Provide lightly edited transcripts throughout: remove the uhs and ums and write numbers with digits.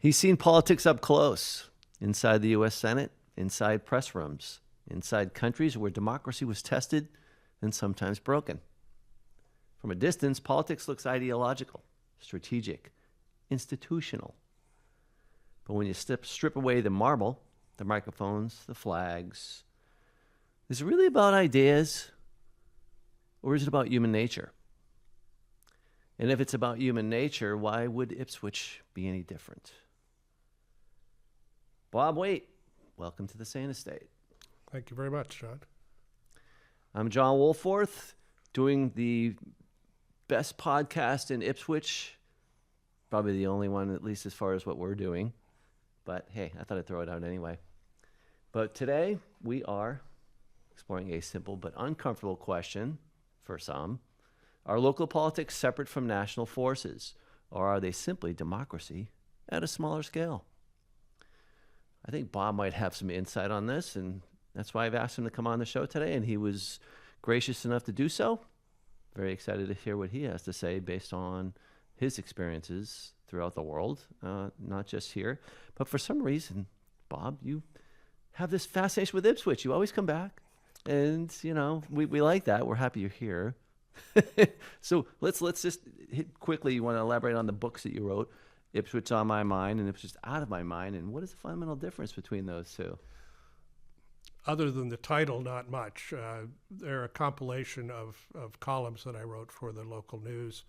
He's seen politics up close, inside the U.S. Senate, inside press rooms, inside countries where democracy was tested and sometimes broken. From a distance, politics looks ideological, strategic, institutional. But when you strip away the marble, the microphones, the flags, is it really about ideas, or is it about human nature? And if it's about human nature, why would Ipswich be any different? Bob Waite, welcome to the Sane Estate. Thank you very much, John. I'm John Wolforth, doing the best podcast in Ipswich. Probably the only one, at least as far as what we're doing. But hey, I thought I'd throw it out anyway. But today, we are exploring a simple but uncomfortable question for some. Are local politics separate from national forces, or are they simply democracy at a smaller scale? I think Bob might have some insight on this, and that's why I've asked him to come on the show today, and he was gracious enough to do so. Very excited to hear what he has to say based on his experiences throughout the world, not just here. But for some reason, Bob, you have this fascination with Ipswich. You always come back, and, you know, we like that. We're happy you're here. So let's just hit quickly. You want to elaborate on the books that you wrote, Ipswich on My Mind and Ipswich Out of My Mind, and what is the fundamental difference between those two? Other than the title, not much. They're a compilation of columns that I wrote for the local news.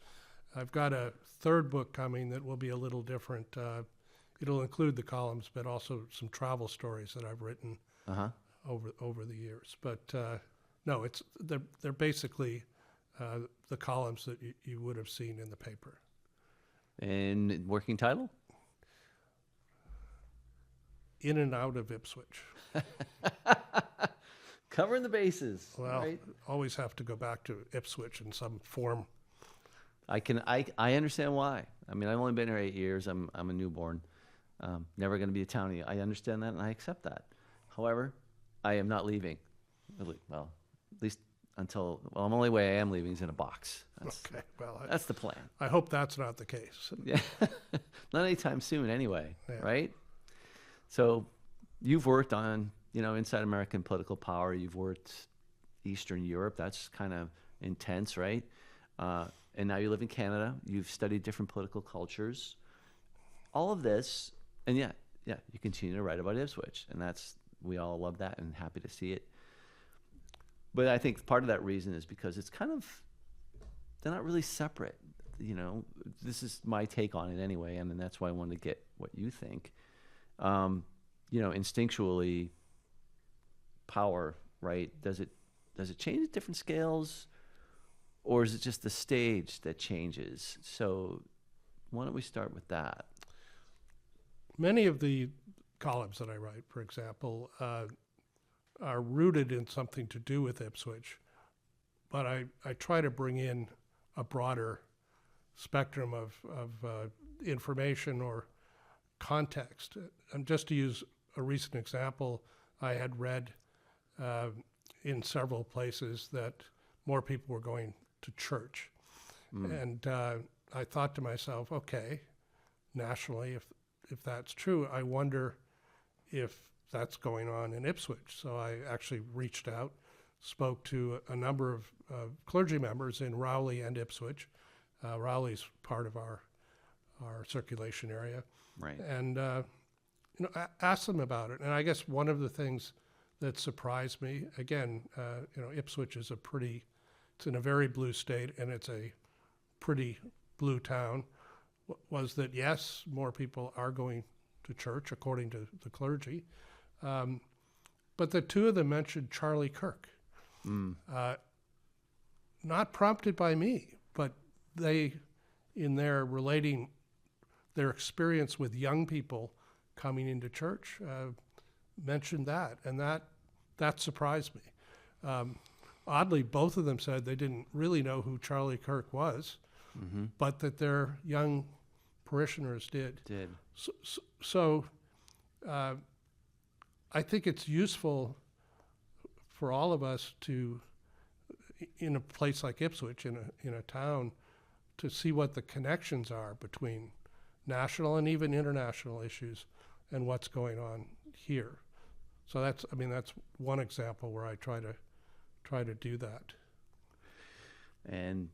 I've got a third book coming that will be a little different. It'll include the columns, but also some travel stories that I've written over the years. But no, they're basically the columns that you would have seen in the paper. And working title? In and Out of Ipswich. Covering the bases. Well, right? Always have to go back to Ipswich in some form. I understand why. I mean, I've only been here 8 years. I'm a newborn. Never going to be a townie. I understand that and I accept that. However, I am not leaving. Well, at least until, well, the only way I am leaving is in a box. Okay, well, that's the plan. I hope that's not the case. Yeah, not anytime soon anyway, yeah. Right? So you've worked on, inside American political power. You've worked Eastern Europe. That's kind of intense, right? And now you live in Canada. You've studied different political cultures. All of this, and yeah, you continue to write about Ipswich, and we all love that and happy to see it. But I think part of that reason is because it's they're not really separate. This is my take on it anyway, and that's why I wanted to get what you think. Instinctually, power, right? Does it change at different scales, or is it just the stage that changes? So why don't we start with that? Many of the columns that I write, for example, are rooted in something to do with Ipswich, but I try to bring in a broader spectrum of information or context. And just to use a recent example, I had read in several places that more people were going to church. And I thought to myself, okay, nationally, if that's true, I wonder if that's going on in Ipswich. So I actually reached out, spoke to a number of clergy members in Rowley and Ipswich. Rowley's part of our circulation area. Right. And asked them about it. And I guess one of the things that surprised me, again, Ipswich is it's in a very blue state, and it's a pretty blue town, was that yes, more people are going to church according to the clergy. But the two of them mentioned Charlie Kirk. Not prompted by me, but they, in their relating their experience with young people coming into church, mentioned that, and that surprised me. Oddly, both of them said they didn't really know who Charlie Kirk was, but that their young parishioners did. So I think it's useful for all of us to, in a place like Ipswich, in a town, to see what the connections are between national and even international issues and what's going on here. So that's one example where I try to do that. And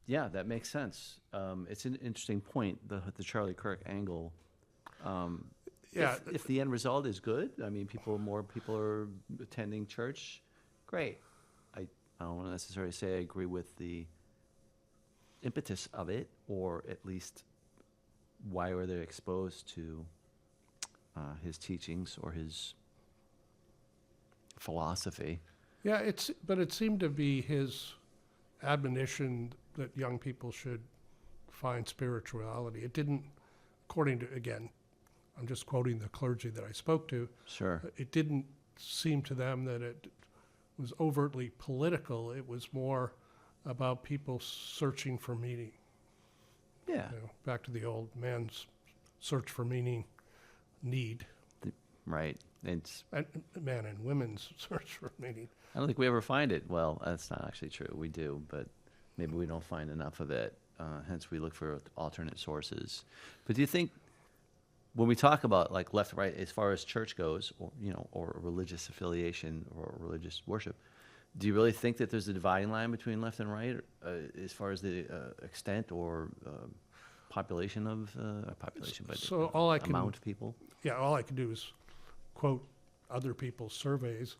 yeah, that makes sense. It's an interesting point, the Charlie Kirk angle. Yeah, If the end result is good, I mean, more people are attending church, great. I don't want to necessarily say I agree with the impetus of it, or at least why were they exposed to his teachings or his philosophy. yeah. But it seemed to be his admonition that young people should find spirituality. It didn't, according to, again, I'm just quoting the clergy that I spoke to. Sure. It didn't seem to them that it was overtly political. It was more about people searching for meaning. Yeah. Back to the old man's search for meaning, need. Right. It's. And man and women's search for meaning. I don't think we ever find it. Well, that's not actually true. We do, but maybe we don't find enough of it. Hence, we look for alternate sources. But do you think, when we talk about like left, right, as far as church goes, or religious affiliation or religious worship, do you really think that there's a dividing line between left and right, as far as the extent or population of but So all I can amount of people? Yeah, all I can do is quote other people's surveys,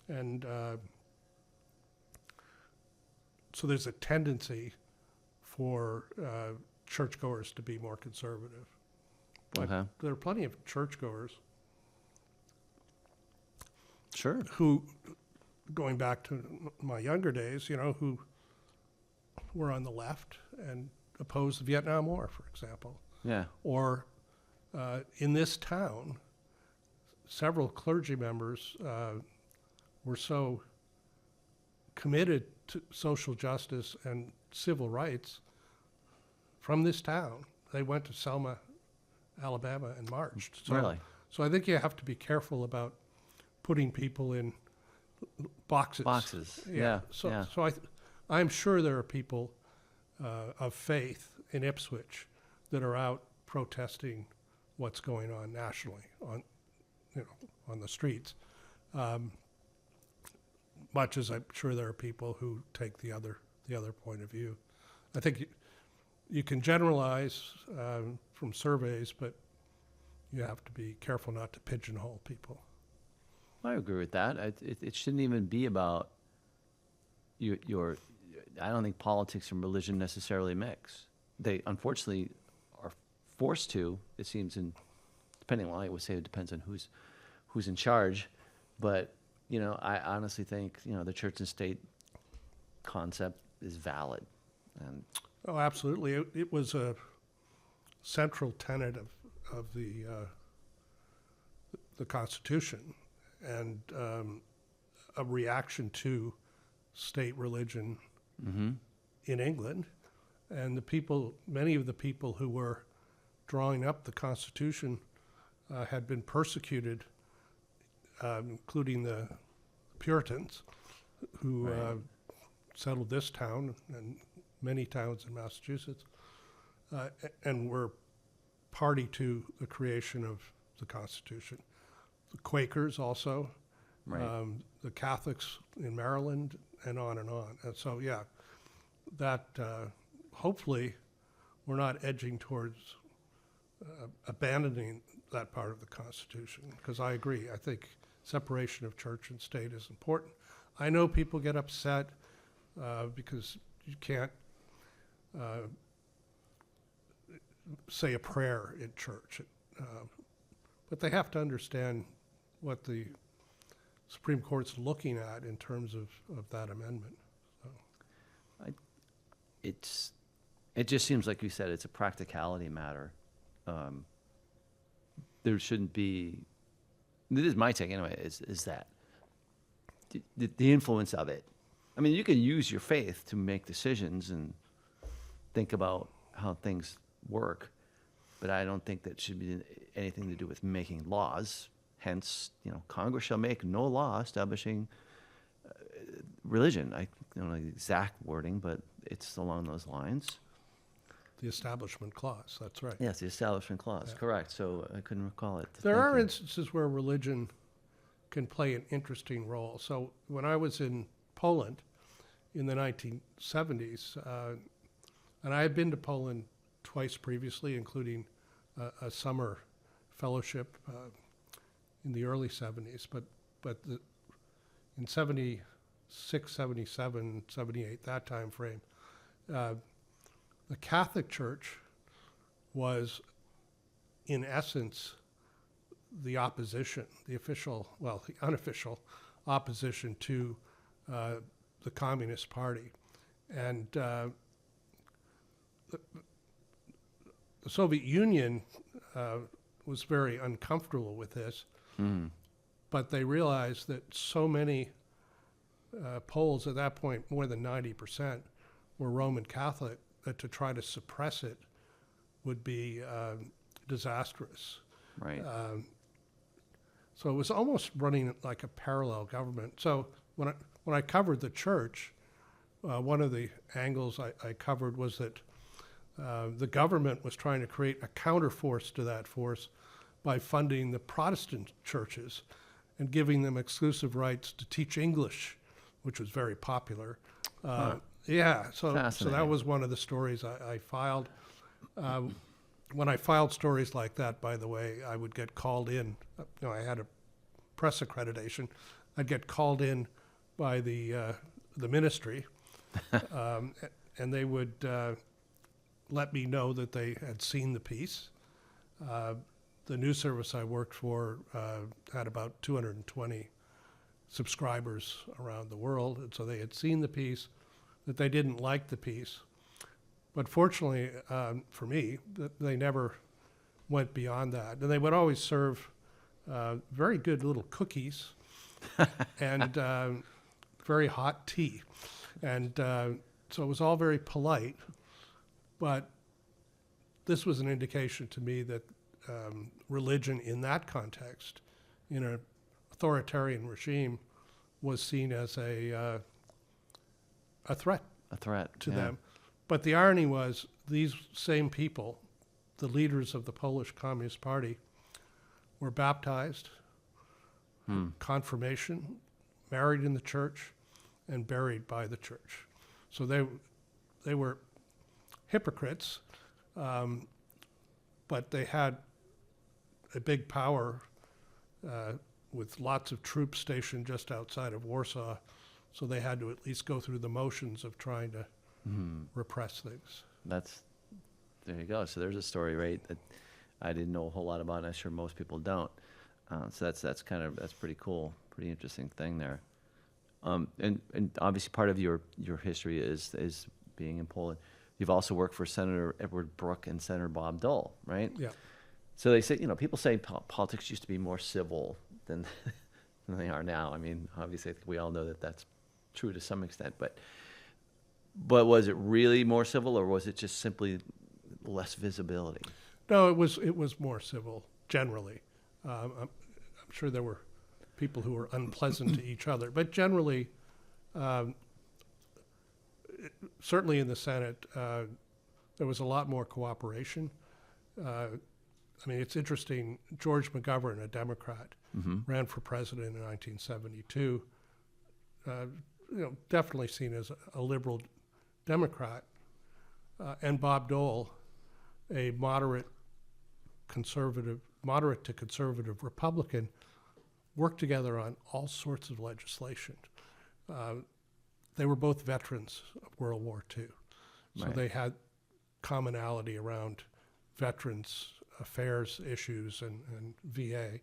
and so there's a tendency for churchgoers to be more conservative. But Okay. there are plenty of churchgoers Sure. who, going back to my younger days, who were on the left and opposed the Vietnam War, for example. Yeah. Or in this town, several clergy members were so committed to social justice and civil rights from this town. They went to Selma, Alabama, and marched. So, Really? So I think you have to be careful about putting people in boxes. Boxes. Yeah. So, yeah. so I'm sure there are people of faith in Ipswich that are out protesting what's going on nationally on the streets. Much as I'm sure there are people who take the other point of view. I think you can generalize from surveys, but you have to be careful not to pigeonhole people. I agree with that. It shouldn't even be about your. I don't think politics and religion necessarily mix. They unfortunately are forced to. It seems, depending on, I would say it depends on who's in charge. But I honestly think the church and state concept is valid. And Oh, absolutely. It was a central tenet of the Constitution, and a reaction to state religion in England. And many of the people who were drawing up the Constitution had been persecuted, including the Puritans, who settled this town and many towns in Massachusetts, and were party to the creation of the Constitution. The Quakers also, right. the Catholics in Maryland, and on and on. And so, yeah, that hopefully we're not edging towards abandoning that part of the Constitution, because I agree. I think separation of church and state is important. I know people get upset because you can't say a prayer in church, but they have to understand what the Supreme Court's looking at in terms of that amendment. So. It just seems like you said, it's a practicality matter. There shouldn't be. This is my take anyway. Is that the influence of it? I mean, you can use your faith to make decisions and think about how things work, but I don't think that should be anything to do with making laws. Hence, Congress shall make no law establishing religion. I don't know the exact wording, but it's along those lines. The Establishment Clause, that's right. Yes, the Establishment Clause, correct. So I couldn't recall it. There Thank are you. instances where religion can play an interesting role. So when I was in Poland in the 1970s, and I had been to Poland twice previously, including a summer fellowship in the early 70s, but in 76, 77, 78, that time frame, the Catholic Church was, in essence, the opposition, the unofficial opposition to the Communist Party. And the Soviet Union was very uncomfortable with this, but they realized that so many Poles at that point, more than 90%, were Roman Catholic, that to try to suppress it would be disastrous. Right. So it was almost running like a parallel government. So when I covered the church, one of the angles I covered was that the government was trying to create a counterforce to that force by funding the Protestant churches and giving them exclusive rights to teach English, which was very popular. Yeah, so that was one of the stories I filed. When I filed stories like that, by the way, I would get called in. I had a press accreditation. I'd get called in by the ministry, and they would let me know that they had seen the piece. The news service I worked for had about 220 subscribers around the world, and so they had seen the piece, that they didn't like the piece. But fortunately for me, they never went beyond that. And they would always serve very good little cookies and very hot tea. And so it was all very polite. But this was an indication to me that religion in that context, in an authoritarian regime, was seen as a threat. A threat to them. But the irony was, these same people, the leaders of the Polish Communist Party, were baptized, confirmation, married in the church, and buried by the church. So they were hypocrites, but they had a big power with lots of troops stationed just outside of Warsaw. So they had to at least go through the motions of trying to repress things. There you go. So there's a story, right, that I didn't know a whole lot about, and I'm sure most people don't. So that's pretty cool, pretty interesting thing there. And obviously part of your history is being in Poland. You've also worked for Senator Edward Brooke and Senator Bob Dole, right? Yeah. So they say, people say politics used to be more civil than they are now. I mean, obviously, I think we all know that that's true to some extent, but was it really more civil, or was it just simply less visibility? No, it was more civil generally. I'm sure there were people who were unpleasant to each other, but generally, certainly in the Senate, there was a lot more cooperation. I mean, it's interesting. George McGovern, a Democrat, ran for president in 1972. Definitely seen as a liberal Democrat, and Bob Dole, a moderate to conservative Republican, worked together on all sorts of legislation. They were both veterans of World War II, so Right. they had commonality around veterans affairs issues and VA.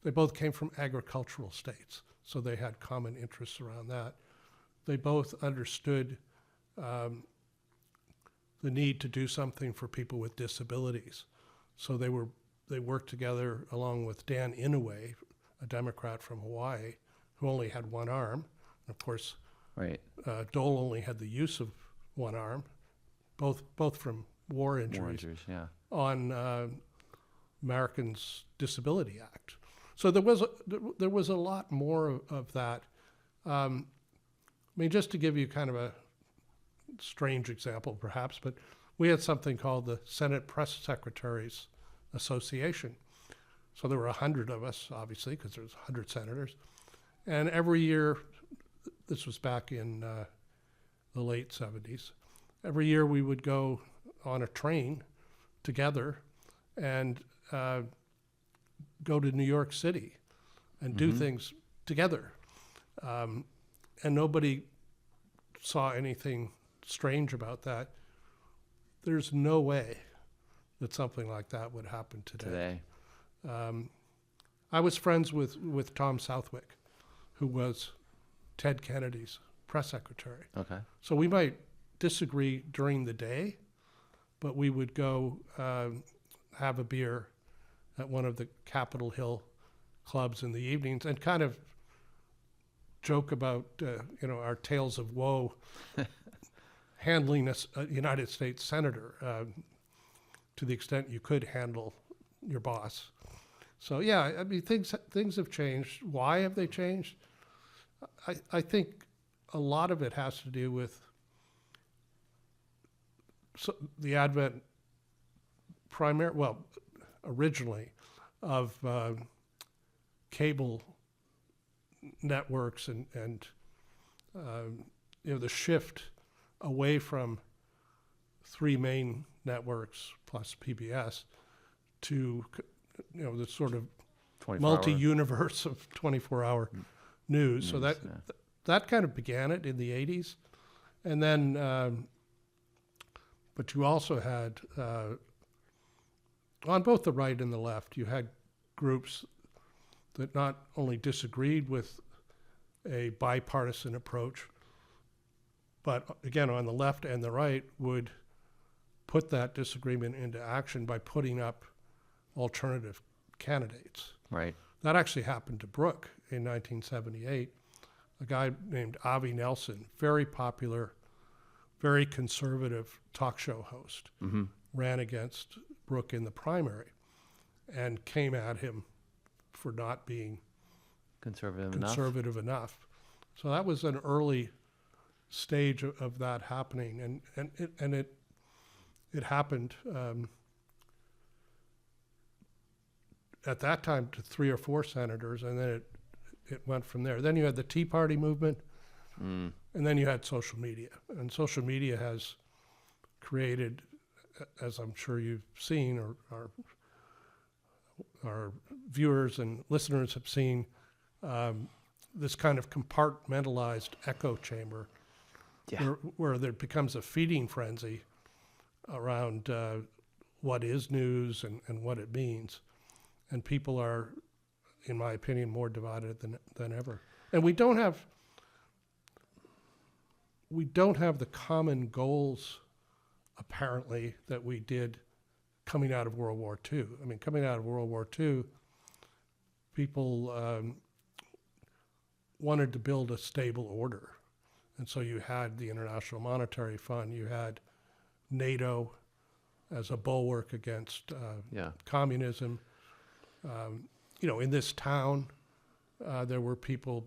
They both came from agricultural states, so they had common interests around that. They both understood the need to do something for people with disabilities. So they worked together along with Dan Inouye, a Democrat from Hawaii, who only had one arm. And of course, Right. Dole only had the use of one arm, both from war injuries. Yeah. On Americans' Disability Act. So there was a lot more of that. I mean, just to give you kind of a strange example, perhaps, but we had something called the Senate Press Secretaries Association. So there were 100 of us, obviously, because there's 100 senators. And every year, this was back in the late 70s, every year we would go on a train together and go to New York City and do things together. And nobody saw anything strange about that. There's no way that something like that would happen today. I was friends with Tom Southwick, who was Ted Kennedy's press secretary. Okay. So we might disagree during the day, but we would go have a beer at one of the Capitol Hill clubs in the evenings and kind of joke about our tales of woe handling a United States senator to the extent you could handle your boss. So yeah, I mean things have changed. Why have they changed? I think a lot of it has to do with the advent originally of cable networks and the shift away from three main networks plus PBS to the sort of 24 multi-universe of 24-hour news. So that kind of began it in the 80s. And then, but you also had, on both the right and the left, you had groups that not only disagreed with a bipartisan approach, but again, on the left and the right would put that disagreement into action by putting up alternative candidates. Right. That actually happened to Brooke in 1978. A guy named Avi Nelson, very popular, very conservative talk show host, ran against Brooke in the primary and came at him for not being conservative enough. So that was an early stage of that happening, and it happened at that time to 3 or 4 senators, and then it went from there. Then you had the Tea Party movement, and then you had social media. And social media has created, as I'm sure you've seen, or our viewers and listeners have seen, this kind of compartmentalized echo chamber where there becomes a feeding frenzy around what is news and what it means. And people are, in my opinion, more divided than ever. And we don't have the common goals, apparently, that we did coming out of World War II. I mean, coming out of World War II, people wanted to build a stable order. And so you had the International Monetary Fund, you had NATO as a bulwark against communism. In this town, there were people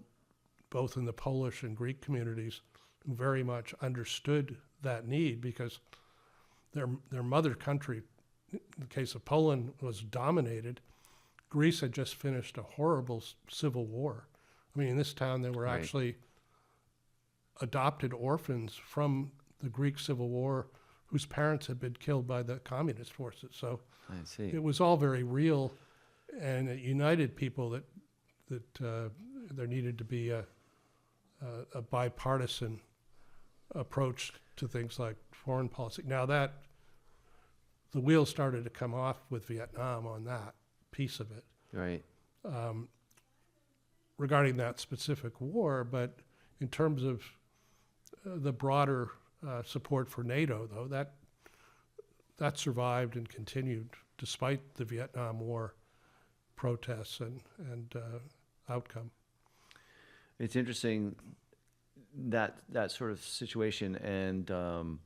both in the Polish and Greek communities who very much understood that need because their mother country, in the case of Poland, was dominated. Greece had just finished a horrible civil war. I mean, in this town, there were actually adopted orphans from the Greek Civil War whose parents had been killed by the communist forces. So I see. It was all very real, and it united people that there needed to be a bipartisan approach to things like foreign policy. Now that the wheels started to come off with Vietnam on that piece of it. Right. Regarding that specific war, but in terms of the broader support for NATO, though, that survived and continued despite the Vietnam War protests and outcome. It's interesting that sort of situation, and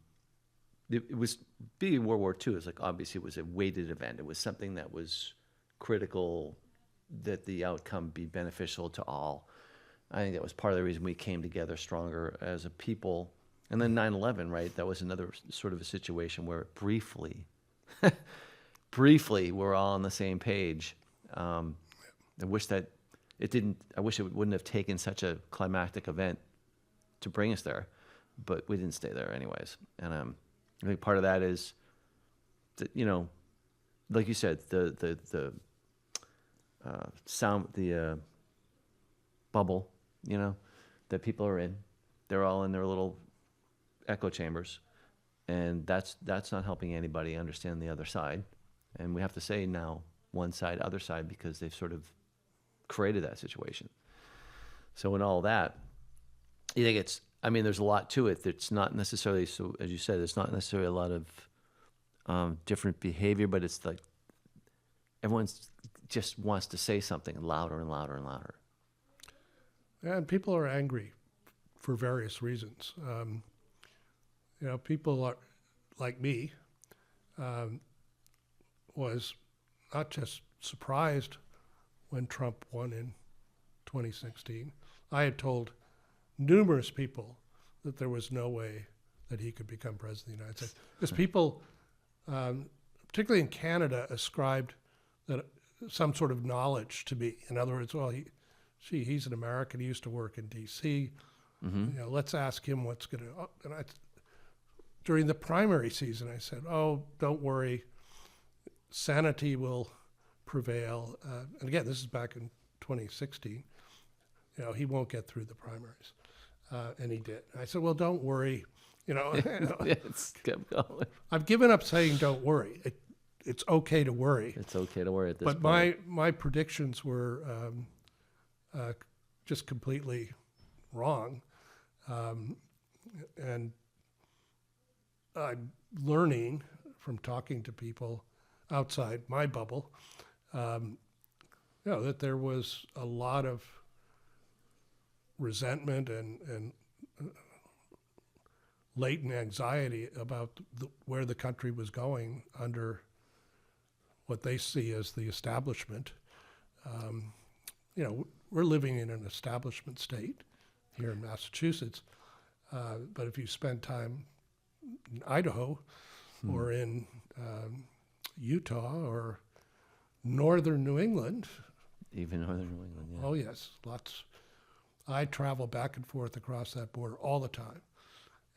it was being World War II. It's like obviously it was a weighted event. It was something that was critical that the outcome be beneficial to all. I think that was part of the reason we came together stronger as a people And then 9/11, right? That was another sort of a situation where briefly, we're all on the same page. I wish that it didn't. I wish it wouldn't have taken such a climactic event to bring us there, but we didn't stay there anyways. And I think part of that is that, you know, like you said, the sound, the bubble, you know, that people are in. They're all in their little echo chambers, and that's not helping anybody understand the other side. And we have to say now one side, other side, because they've sort of created that situation. So in all that, I think there's a lot to it. It's not necessarily, so as you said, it's not necessarily a lot of different behavior, but it's like everyone's just wants to say something louder and louder and louder. And people are angry for various reasons. People are like me, was not just surprised when Trump won in 2016. I had told numerous people that there was no way that he could become president of the United States. Because people, particularly in Canada, ascribed that some sort of knowledge to me. In other words, well, he's an American. He used to work in D.C. Mm-hmm. Let's ask him what's going to. And during the primary season, I said, "Oh, don't worry, sanity will prevail." And again, this is back in 2016. He won't get through the primaries, and he did. And I said, "Well, don't worry." It's kept going. I've given up saying "don't worry." It's okay to worry. It's okay to worry at this but point. But my predictions were just completely wrong, and I'm learning from talking to people outside my bubble, that there was a lot of resentment and latent anxiety about where the country was going under what they see as the establishment. We're living in an establishment state here in Massachusetts, but if you spend time in Idaho or in Utah or northern New England. Even northern New England, yeah. Oh, yes, lots. I travel back and forth across that border all the time.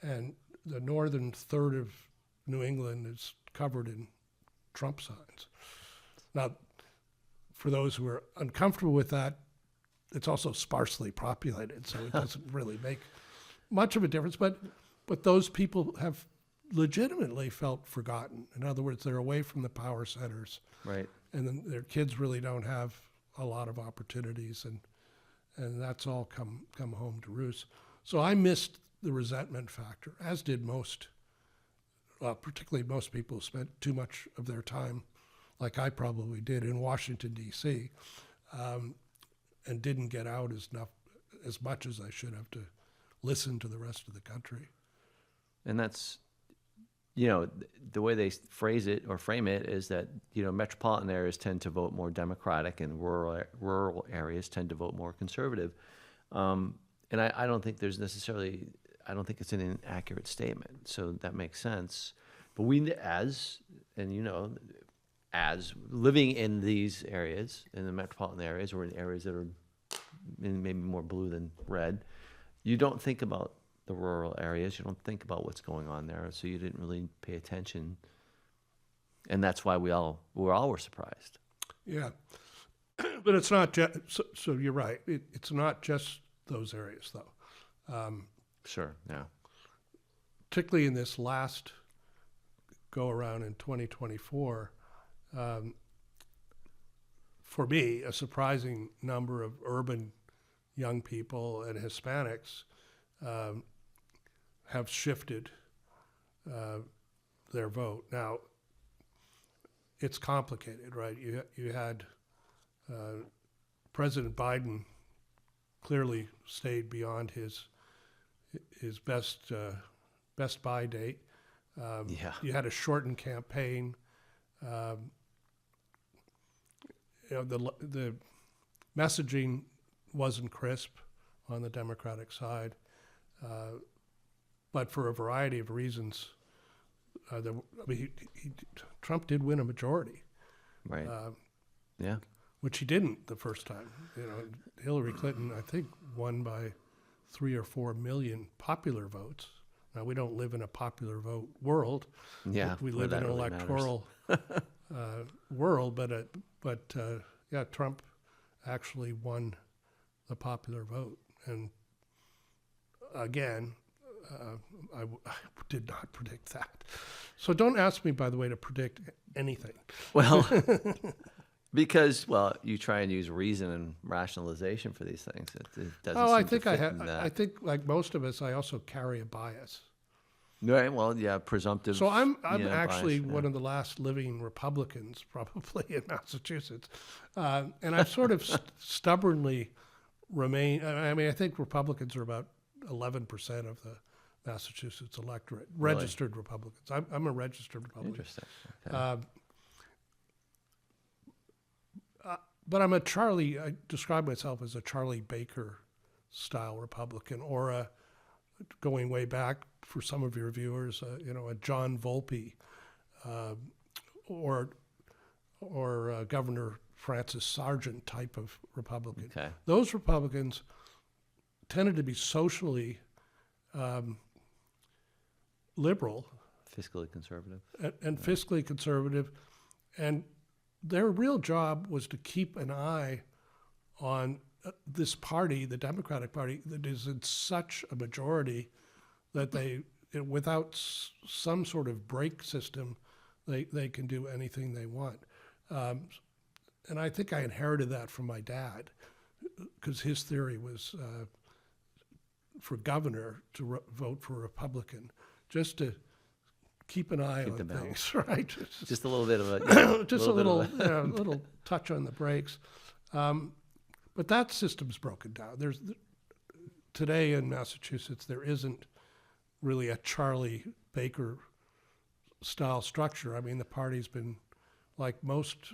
And the northern third of New England is covered in Trump signs. Now, for those who are uncomfortable with that, it's also sparsely populated, so it doesn't really make much of a difference. But those people have legitimately felt forgotten. In other words, they're away from the power centers. Right. And then their kids really don't have a lot of opportunities, and that's all come home to roost. So I missed the resentment factor, as did most, particularly most people who spent too much of their time, like I probably did, in Washington, D.C., and didn't get out as much as I should have to listen to the rest of the country. And that's, the way they phrase it or frame it is that, metropolitan areas tend to vote more Democratic and rural areas tend to vote more conservative. And I don't think I don't think it's an inaccurate statement. So that makes sense. But as living in these areas, in the metropolitan areas or in areas that are maybe more blue than red, you don't think about the rural areas. You don't think about what's going on there. So you didn't really pay attention. And that's why we all were surprised. Yeah. But it's not just, so you're right. It's not just those areas, though. Sure, yeah. Particularly in this last go-around in 2024, for me, a surprising number of urban young people and Hispanics have shifted their vote. Now, it's complicated, right? You had President Biden clearly stayed beyond his best buy date. You had a shortened campaign. The messaging wasn't crisp on the Democratic side. but for a variety of reasons, Trump did win a majority, Right. Yeah. which he didn't the first time. Hillary Clinton, I think, won by 3 or 4 million popular votes. Now, we don't live in a popular vote world. Yeah. We where live in that an really matters. electoral world, but Trump actually won the popular vote. And again, I did not predict that. So don't ask me, by the way, to predict anything. Well, because you try and use reason and rationalization for these things. It doesn't. Oh, I seem to think fit in I that. think like most of us, I also carry a bias. Right. Well, yeah, presumptive. So I'm yeah, actually bias, one of the last living Republicans, probably in Massachusetts, and I've sort of stubbornly remain. I mean, I think Republicans are about 11% of the Massachusetts electorate, Really? registered Republicans. I'm a registered Republican. Interesting. Okay. But I'm a Charlie. I describe myself as a Charlie Baker style Republican, or a, going way back for some of your viewers, a John Volpe, or Governor Francis Sargent type of Republican. Okay. Those Republicans tended to be socially liberal Fiscally conservative. and fiscally conservative, and their real job was to keep an eye on this party, the Democratic Party, that is in such a majority that without some sort of brake system, they can do anything they want. And I think I inherited that from my dad, because his theory was for governor to vote for a Republican, just to keep an eye on things, right? Just a little bit of a Just a little touch on the brakes. But that system's broken down. Today in Massachusetts, there isn't really a Charlie Baker style structure. I mean, the party's been, like most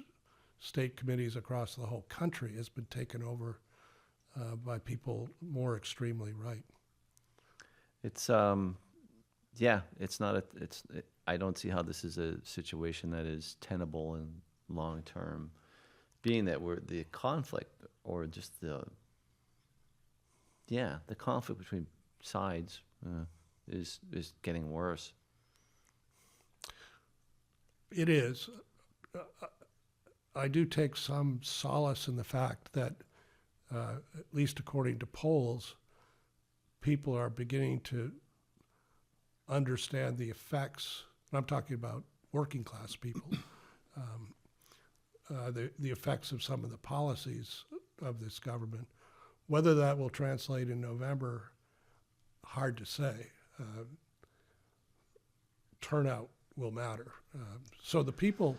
state committees across the whole country, has been taken over by people more extremely right. It's it's not I don't see how this is a situation that is tenable and long term, being that the conflict, or just the conflict between sides is getting worse. It is. I do take some solace in the fact that, at least according to polls, people are beginning to understand the effects, and I'm talking about working class people, the effects of some of the policies of this government. Whether that will translate in November, hard to say. Turnout will matter. So the people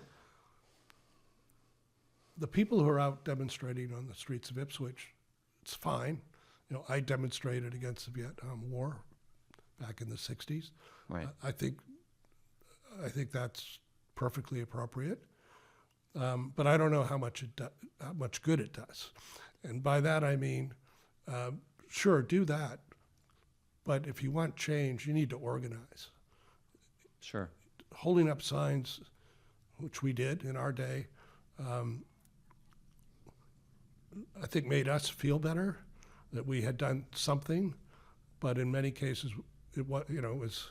who are out demonstrating on the streets of Ipswich, it's fine. I demonstrated against the Vietnam War back in the 60s. Right. I think that's perfectly appropriate. But I don't know how much good it does. And by that I mean, sure, do that. But if you want change, you need to organize. Sure. Holding up signs, which we did in our day, I think made us feel better that we had done something, but in many cases it was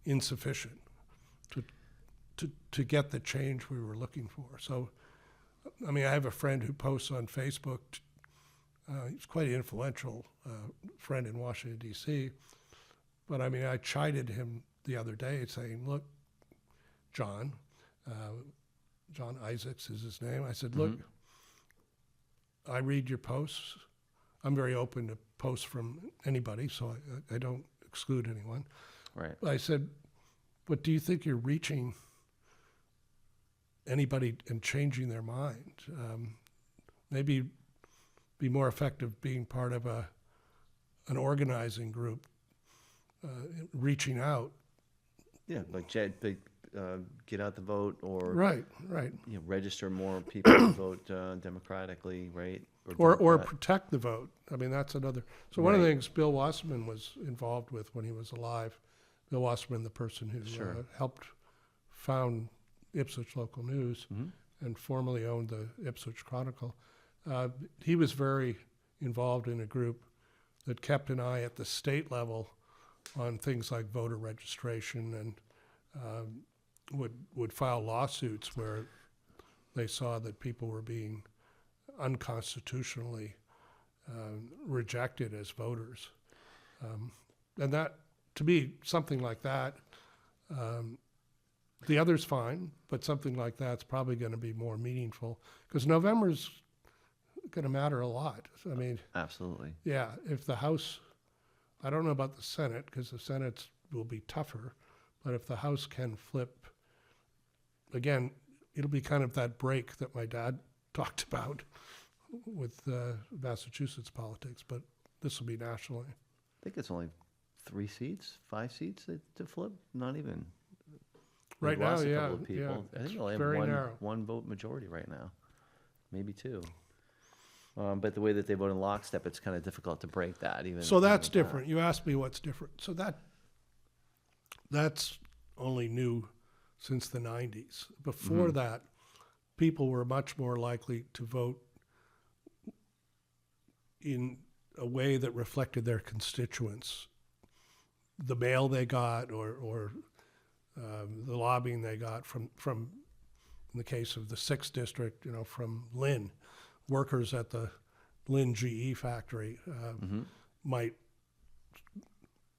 insufficient to get the change we were looking for. So, I mean, I have a friend who posts on Facebook. He's quite an influential friend in Washington, D.C. But I mean, I chided him the other day saying, look, John Isaacs is his name. I said, look, I read your posts. I'm very open to posts from anybody, so I don't exclude anyone. Right. I said, but do you think you're reaching anybody and changing their mind? Maybe be more effective being part of an organizing group, reaching out. Yeah, like get out the vote, or Right. register more people to vote democratically, right? Or Democrat. protect the vote. I mean, that's another. So one of the Right. things Bill Wasserman was involved with when he was alive, Bill Wasserman, the person who Sure. helped found Ipswich Local News and formerly owned the Ipswich Chronicle, he was very involved in a group that kept an eye at the state level on things like voter registration and would file lawsuits where they saw that people were being unconstitutionally rejected as voters. And that, to me, something like that, the other's fine, but something like that's probably going to be more meaningful because November's going to matter a lot. I mean, Absolutely. yeah, if the House, I don't know about the Senate because the Senate will be tougher, but if the House can flip, again, it'll be kind of that break that my dad talked about with Massachusetts politics, but this will be nationally. I think it's only 3 seats, 5 seats to flip. Not even. Right We've lost now, a yeah, couple of people. yeah, I think it's we only very have narrow. one vote majority right now, maybe 2. But the way that they vote in lockstep, it's kind of difficult to break that. So that's even different. You asked me what's different. So that's only new since the 90s. Before that, people were much more likely to vote in a way that reflected their constituents, the mail they got or the lobbying they got from, in the case of the 6th district, from Lynn, workers at the Lynn GE factory might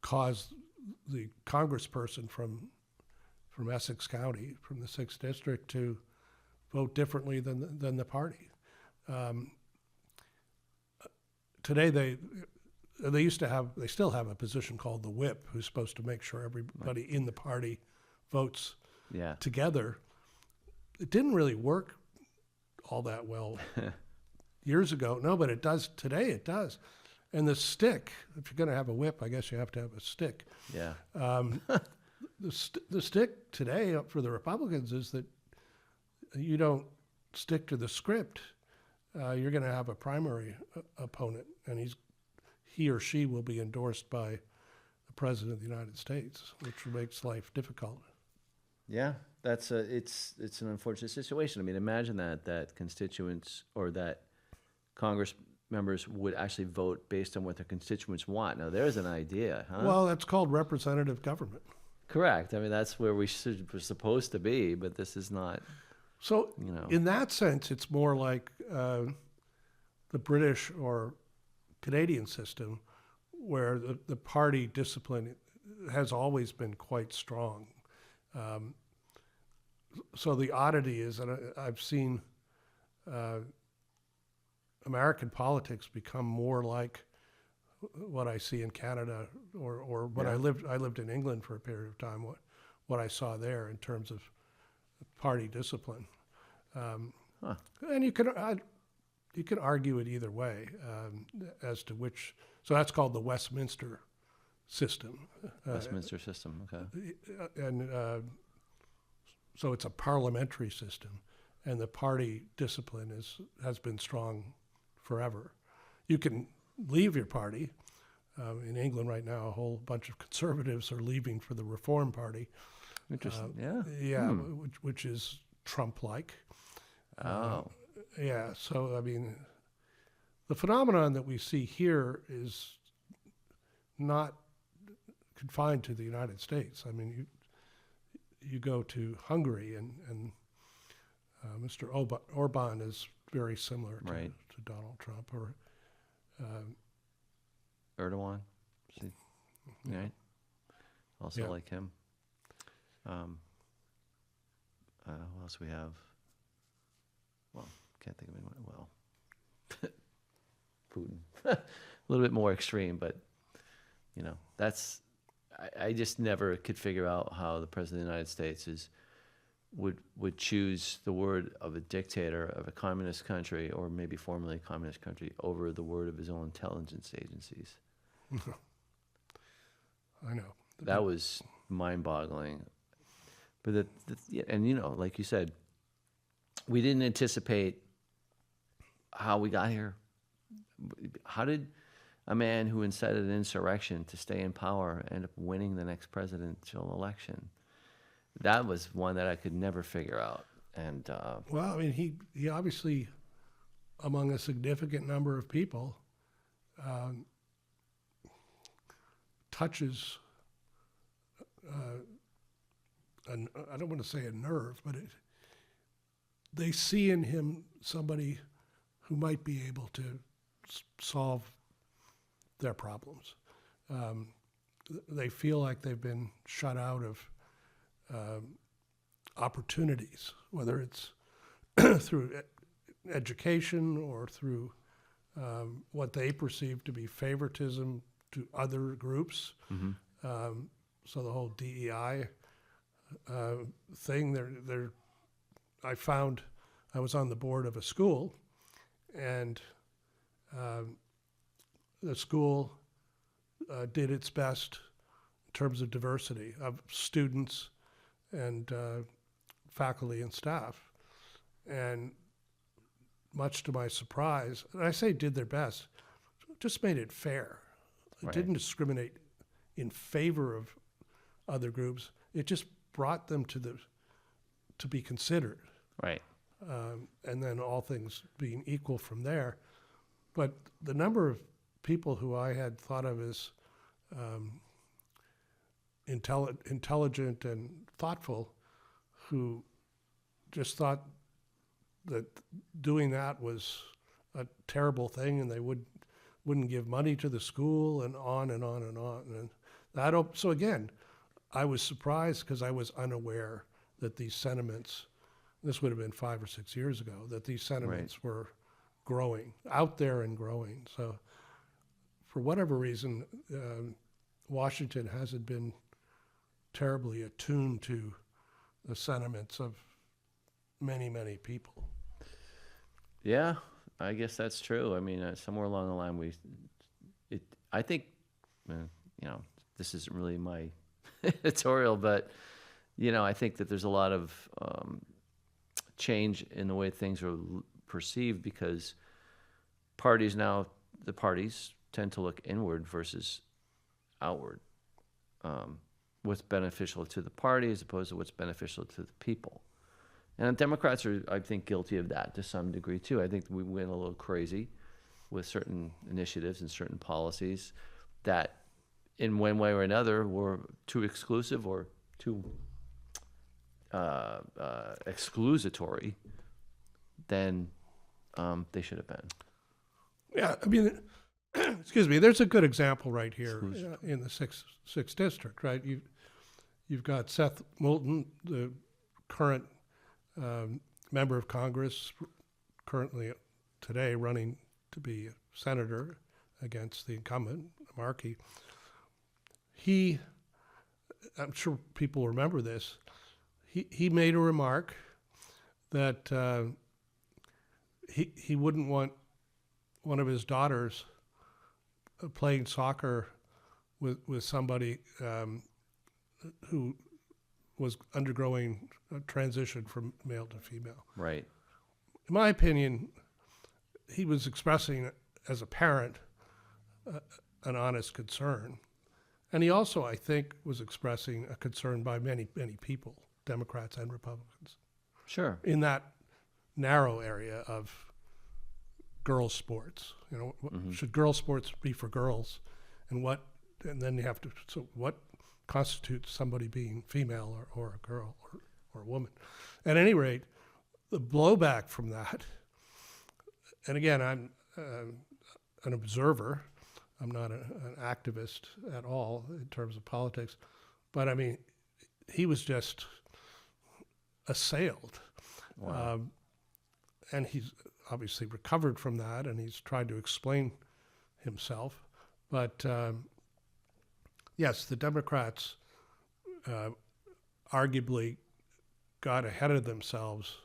cause the congressperson from Essex County, from the 6th district, to vote differently than the party. Today they still have a position called the whip, who's supposed to make sure everybody in the party votes Yeah. together. It didn't really work all that well years ago. No, but it does today. It does. And the stick, if you're going to have a whip, I guess you have to have a stick. Yeah. The stick today for the Republicans is that you don't stick to the script. You're going to have a primary opponent, and he or she will be endorsed by the President of the United States, which makes life difficult. Yeah, it's an unfortunate situation. I mean, imagine that constituents or that Congress members would actually vote based on what their constituents want. Now, there's an idea, huh? Well, that's called representative government. Correct. I mean, that's where we're supposed to be, but this is not. So, in that sense, it's more like the British or Canadian system, where the party discipline has always been quite strong. So the oddity is, and I've seen American politics become more like what I see in Canada, or when I lived in England for a period of time. What I saw there in terms of party discipline, and you can argue it either way as to which. So that's called the Westminster system. Westminster system, okay. And so it's a parliamentary system, and the party discipline has been strong forever. You can leave your party. In England right now, a whole bunch of conservatives are leaving for the Reform Party. Interesting. Which is Trump-like. Oh. Yeah, so I mean, the phenomenon that we see here is not confined to the United States. I mean, you go to Hungary, and Mr. Orban is very similar to Donald Trump, or Erdogan, right? Also like him. What else we have? Well, can't think of anyone. Well, Putin. A little bit more extreme, but that's. I just never could figure out how the president of the United States would choose the word of a dictator of a communist country, or maybe formerly a communist country, over the word of his own intelligence agencies. I know. That was mind-boggling. But and like you said, we didn't anticipate how we got here. how did a man who incited an insurrection to stay in power end up winning the next presidential election? That was one that I could never figure out. And Well, I mean, he obviously, among a significant number of people, touches, I don't want to say a nerve, but they see in him somebody who might be able to solve their problems. They feel like they've been shut out of opportunities, whether it's through education or through what they perceive to be favoritism to other groups. So the whole DEI thing, I found I was on the board of a school, and the school did its best in terms of diversity of students and faculty and staff. And much to my surprise, and I say did their best, just made it fair. It Right. didn't discriminate in favor of other groups. It just brought them to be considered. right. And then all things being equal from there. But the number of people who I had thought of as intelligent and thoughtful, who just thought that doing that was a terrible thing, and they wouldn't give money to the school, and on and on and on. And so again, I was surprised because I was unaware that these sentiments, this would have been 5 or 6 years ago, that these sentiments were growing, out there and growing. So for whatever reason, Washington hasn't been terribly attuned to the sentiments of many, many people. Yeah, I guess that's true. I mean, somewhere along the line, I think, this isn't really my editorial, but, I think that there's a lot of change in the way things are perceived, because the parties tend to look inward versus outward. What's beneficial to the party as opposed to what's beneficial to the people. And Democrats are, I think, guilty of that to some degree too. I think we went a little crazy with certain initiatives and certain policies that in one way or another were too exclusive or too exclusatory than they should have been. Yeah, I mean, excuse me, there's a good example right here in the sixth district, right? You've got Seth Moulton, the current member of Congress, currently today running to be a senator against the incumbent, Markey. I'm sure people remember this, he made a remark that he wouldn't want one of his daughters playing soccer with somebody who was undergoing a transition from male to female. Right. In my opinion, he was expressing, as a parent, an honest concern. And he also, I think, was expressing a concern by many, many people, Democrats and Republicans, Sure. in that narrow area of girls' sports. Should girls' sports be for girls? And then you have to, so what constitutes somebody being female or a girl or a woman? At any rate, the blowback from that, and again, I'm an observer, I'm not an activist at all in terms of politics, but I mean, he was just assailed. Wow. And he's obviously recovered from that, and he's tried to explain himself. But yes, the Democrats arguably got ahead of themselves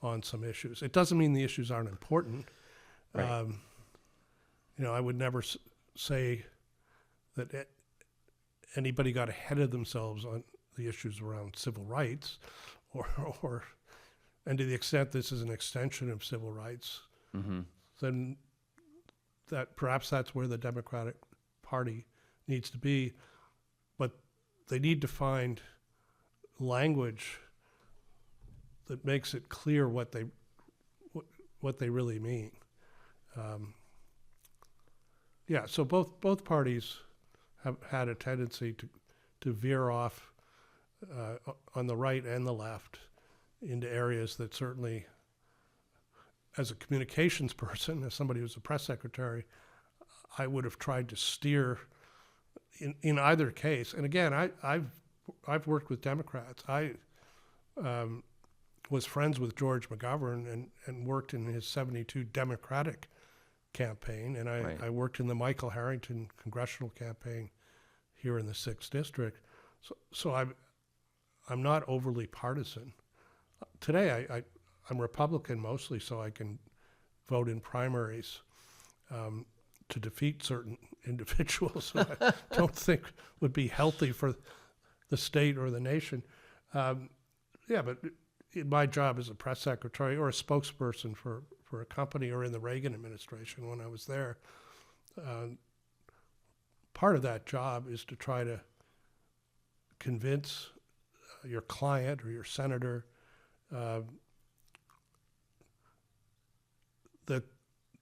on some issues. It doesn't mean the issues aren't important. Right. I would never say that anybody got ahead of themselves on the issues around civil rights, and to the extent this is an extension of civil rights, Mm-hmm. then that perhaps that's where the Democratic Party needs to be, but they need to find language that makes it clear what they really mean. So both parties have had a tendency to veer off on the right and the left into areas that certainly, as a communications person, as somebody who's a press secretary, I would have tried to steer in either case. And again, I've worked with Democrats. I was friends with George McGovern and worked in his 72 Democratic campaign, and I worked in the Michael Harrington congressional campaign here in the 6th District. So I'm not overly partisan. Today I'm Republican mostly, so I can vote in primaries to defeat certain individuals who I don't think would be healthy for the state or the nation. But in my job as a press secretary or a spokesperson for a company, or in the Reagan administration when I was there, part of that job is to try to convince your client or your senator that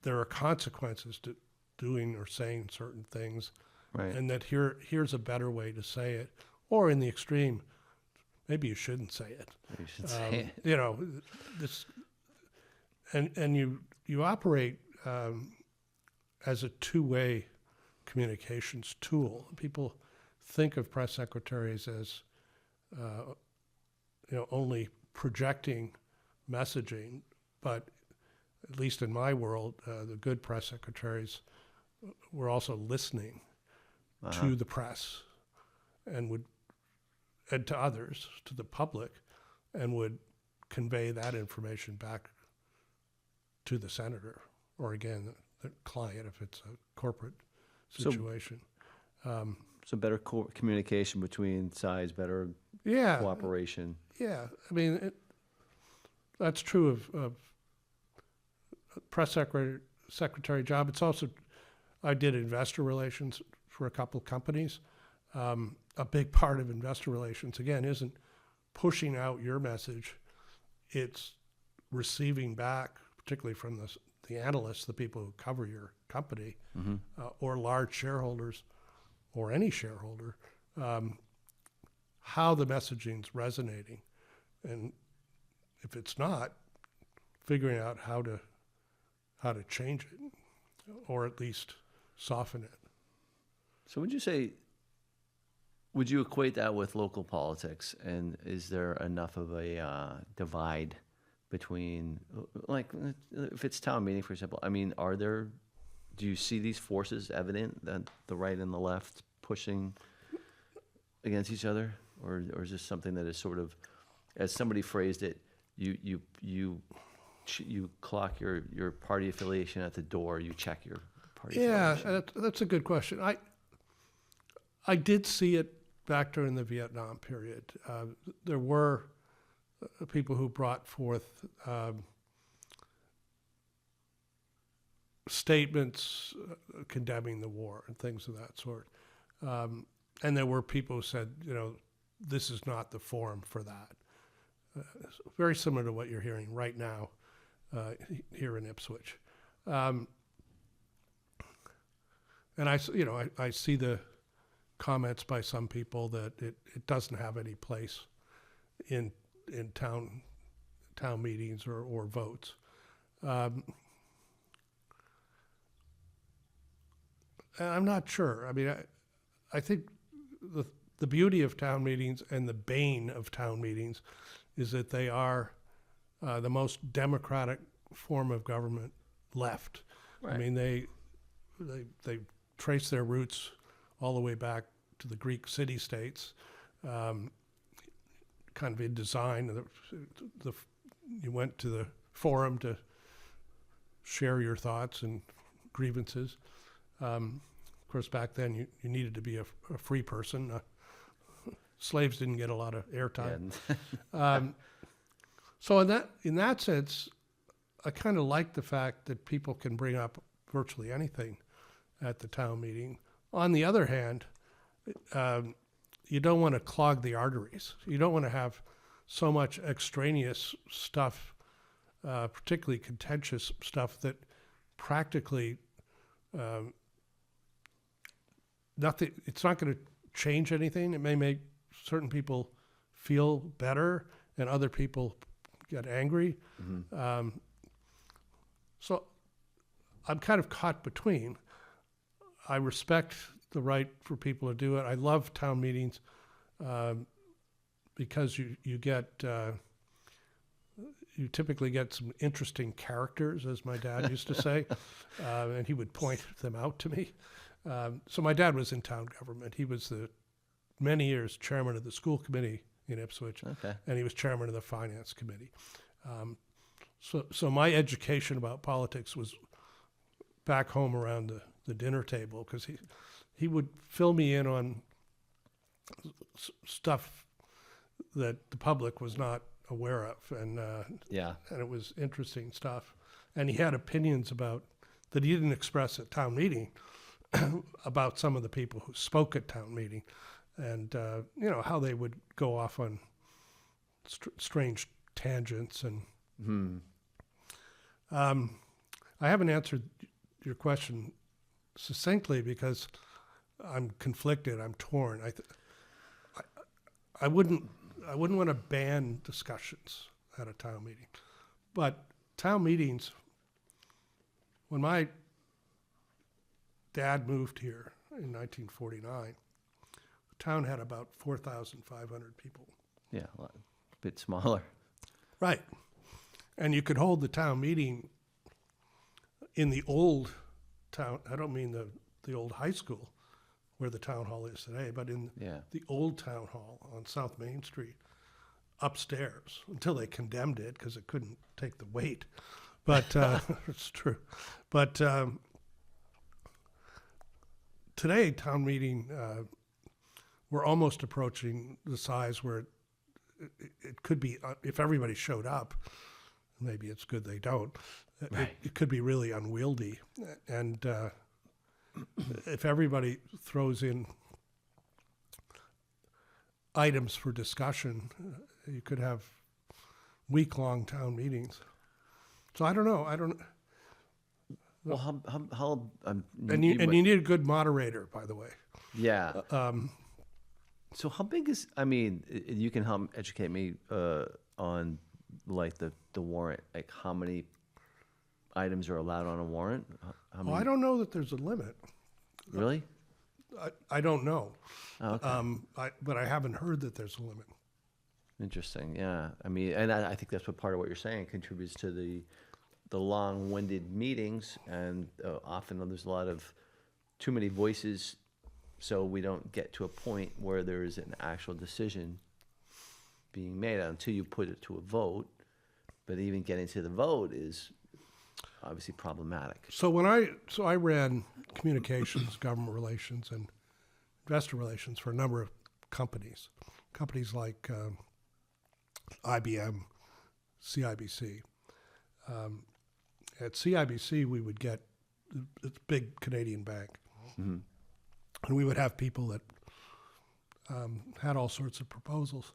there are consequences to doing or saying certain things, and that here's a better way to say it, or in the extreme, maybe you shouldn't say it. You should say it. You know, this, and you operate as a two-way communications tool. People think of press secretaries as only projecting messaging, but at least in my world, the good press secretaries were also listening to the press and to others, to the public, and would convey that information back to the senator, or again, the client if it's a corporate situation. So better communication between sides, better cooperation. Yeah, I mean, that's true of press secretary job. It's also, I did investor relations for a couple of companies. A big part of investor relations, again, isn't pushing out your message. It's receiving back, particularly from the analysts, the people who cover your company, or large shareholders, or any shareholder, how the messaging's resonating. And if it's not, figuring out how to change it, or at least soften it. So would you equate that with local politics? And is there enough of a divide between, like, if it's town meeting, for example, I mean, do you see these forces evident, that the right and the left pushing against each other? Or is this something that is sort of, as somebody phrased it, you clock your party affiliation at the door, you check your party affiliation? Yeah, that's a good question. I did see it back during the Vietnam period. There were people who brought forth statements condemning the war and things of that sort. And there were people who said, this is not the forum for that. Very similar to what you're hearing right now here in Ipswich. And I see the comments by some people that it doesn't have any place in town meetings or votes. And I'm not sure. I mean, I think the beauty of town meetings and the bane of town meetings is that they are the most democratic form of government left. Right. I mean, they trace their roots all the way back to the Greek city-states, kind of in design. You went to the forum to share your thoughts and grievances. Of course, back then you needed to be a free person. Slaves didn't get a lot of airtime. So in that sense, I kind of like the fact that people can bring up virtually anything at the town meeting. On the other hand, you don't want to clog the arteries. You don't want to have so much extraneous stuff, particularly contentious stuff, that practically nothing. It's not going to change anything. It may make certain people feel better and other people get angry. So I'm kind of caught between. I respect the right for people to do it. I love town meetings because you get you typically get some interesting characters, as my dad used to say, and he would point them out to me. So my dad was in town government. He was many years chairman of the school committee in Ipswich, and he was chairman of the finance committee. So my education about politics was back home around the dinner table, because he would fill me in on stuff that the public was not aware of, and it was interesting stuff. And he had opinions that he didn't express at town meeting about some of the people who spoke at town meeting, and how they would go off on strange tangents. And I haven't answered your question succinctly because I'm conflicted. I'm torn. I wouldn't want to ban discussions at a town meeting, but town meetings. When my dad moved here in 1949, the town had about 4,500 people. Yeah, a bit smaller. Right, and you could hold the town meeting in the old town. I don't mean the old high school where the town hall is today, but in the old town hall on South Main Street, upstairs, until they condemned it because it couldn't take the weight. But it's true. But today, town meeting, we're almost approaching the size where it could be, if everybody showed up, maybe it's good they don't, it could be really unwieldy. And if everybody throws in items for discussion, you could have week-long town meetings. So I don't know. Well, how and you need a good moderator, by the way. Yeah. So how big is? I mean, you can help educate me on like the warrant. Like how many items are allowed on a warrant? How many? I don't know that there's a limit. Really? I don't know. Oh, okay. But I haven't heard that there's a limit. Interesting. Yeah. I mean, and I think that's what part of what you're saying contributes to the long-winded meetings, and often there's a lot of too many voices, so we don't get to a point where there is an actual decision being made until you put it to a vote. But even getting to the vote is obviously problematic. So I ran communications, government relations, and investor relations for a number of companies like IBM, CIBC. At CIBC, we would get it's a big Canadian bank, and we would have people that had all sorts of proposals.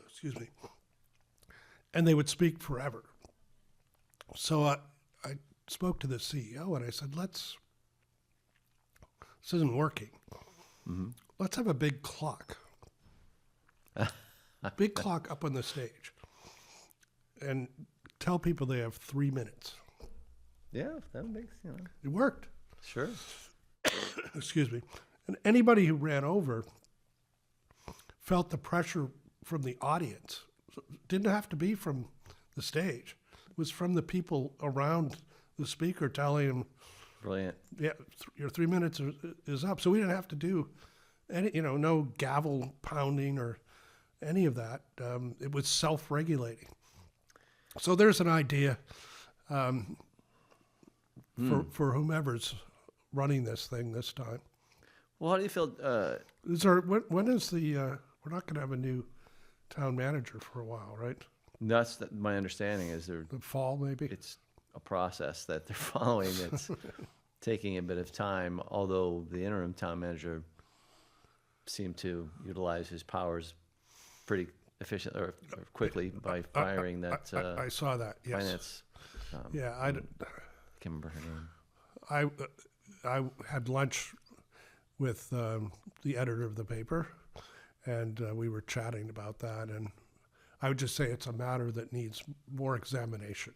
Excuse me. And they would speak forever. So I spoke to the CEO and I said, this isn't working. Let's have a big clock. Big clock up on the stage. And tell people they have 3 minutes. Yeah, that makes, It worked. Sure. Excuse me. And anybody who ran over felt the pressure from the audience. So it didn't have to be from the stage. It was from the people around the speaker telling him, Brilliant. yeah, your 3 minutes is up. So we didn't have to do any, no gavel pounding or any of that. It was self-regulating. So there's an idea for whomever's running this thing this time. Well, how do you feel? When is we're not going to have a new town manager for a while, right? That's my understanding. Is there The fall, maybe? it's a process that they're following that's taking a bit of time, although the interim town manager seemed to utilize his powers pretty efficiently or quickly by firing that I saw that. Yes. finance. Yeah, can't remember her name. I had lunch with the editor of the paper, and we were chatting about that. And I would just say it's a matter that needs more examination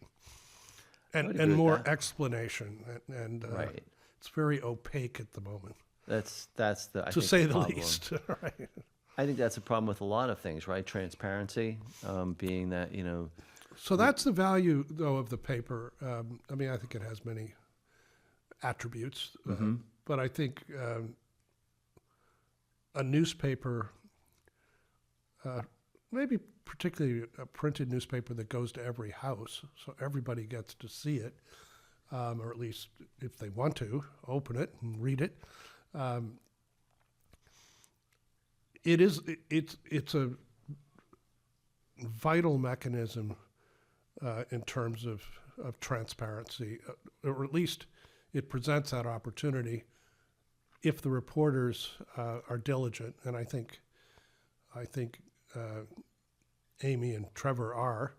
and more explanation. And Right. it's very opaque at the moment, That's the I to think say the problem. least. Right. I think that's a problem with a lot of things, right? Transparency, being that So that's the value, though, of the paper. I mean, I think it has many attributes, but I think a newspaper, maybe particularly a printed newspaper that goes to every house, so everybody gets to see it, or at least if they want to, open it and read it. It's a vital mechanism in terms of transparency, or at least it presents that opportunity if the reporters are diligent, and I think Amy and Trevor are.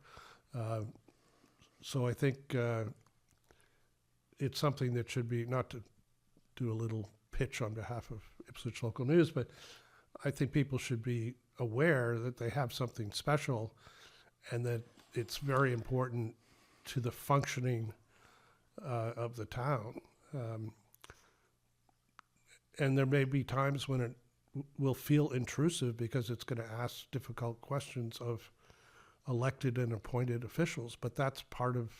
So I think it's something that should be, not to do a little pitch on behalf of Ipswich Local News, but I think people should be aware that they have something special and that it's very important to the functioning of the town. And there may be times when it will feel intrusive because it's going to ask difficult questions of elected and appointed officials, but that's part of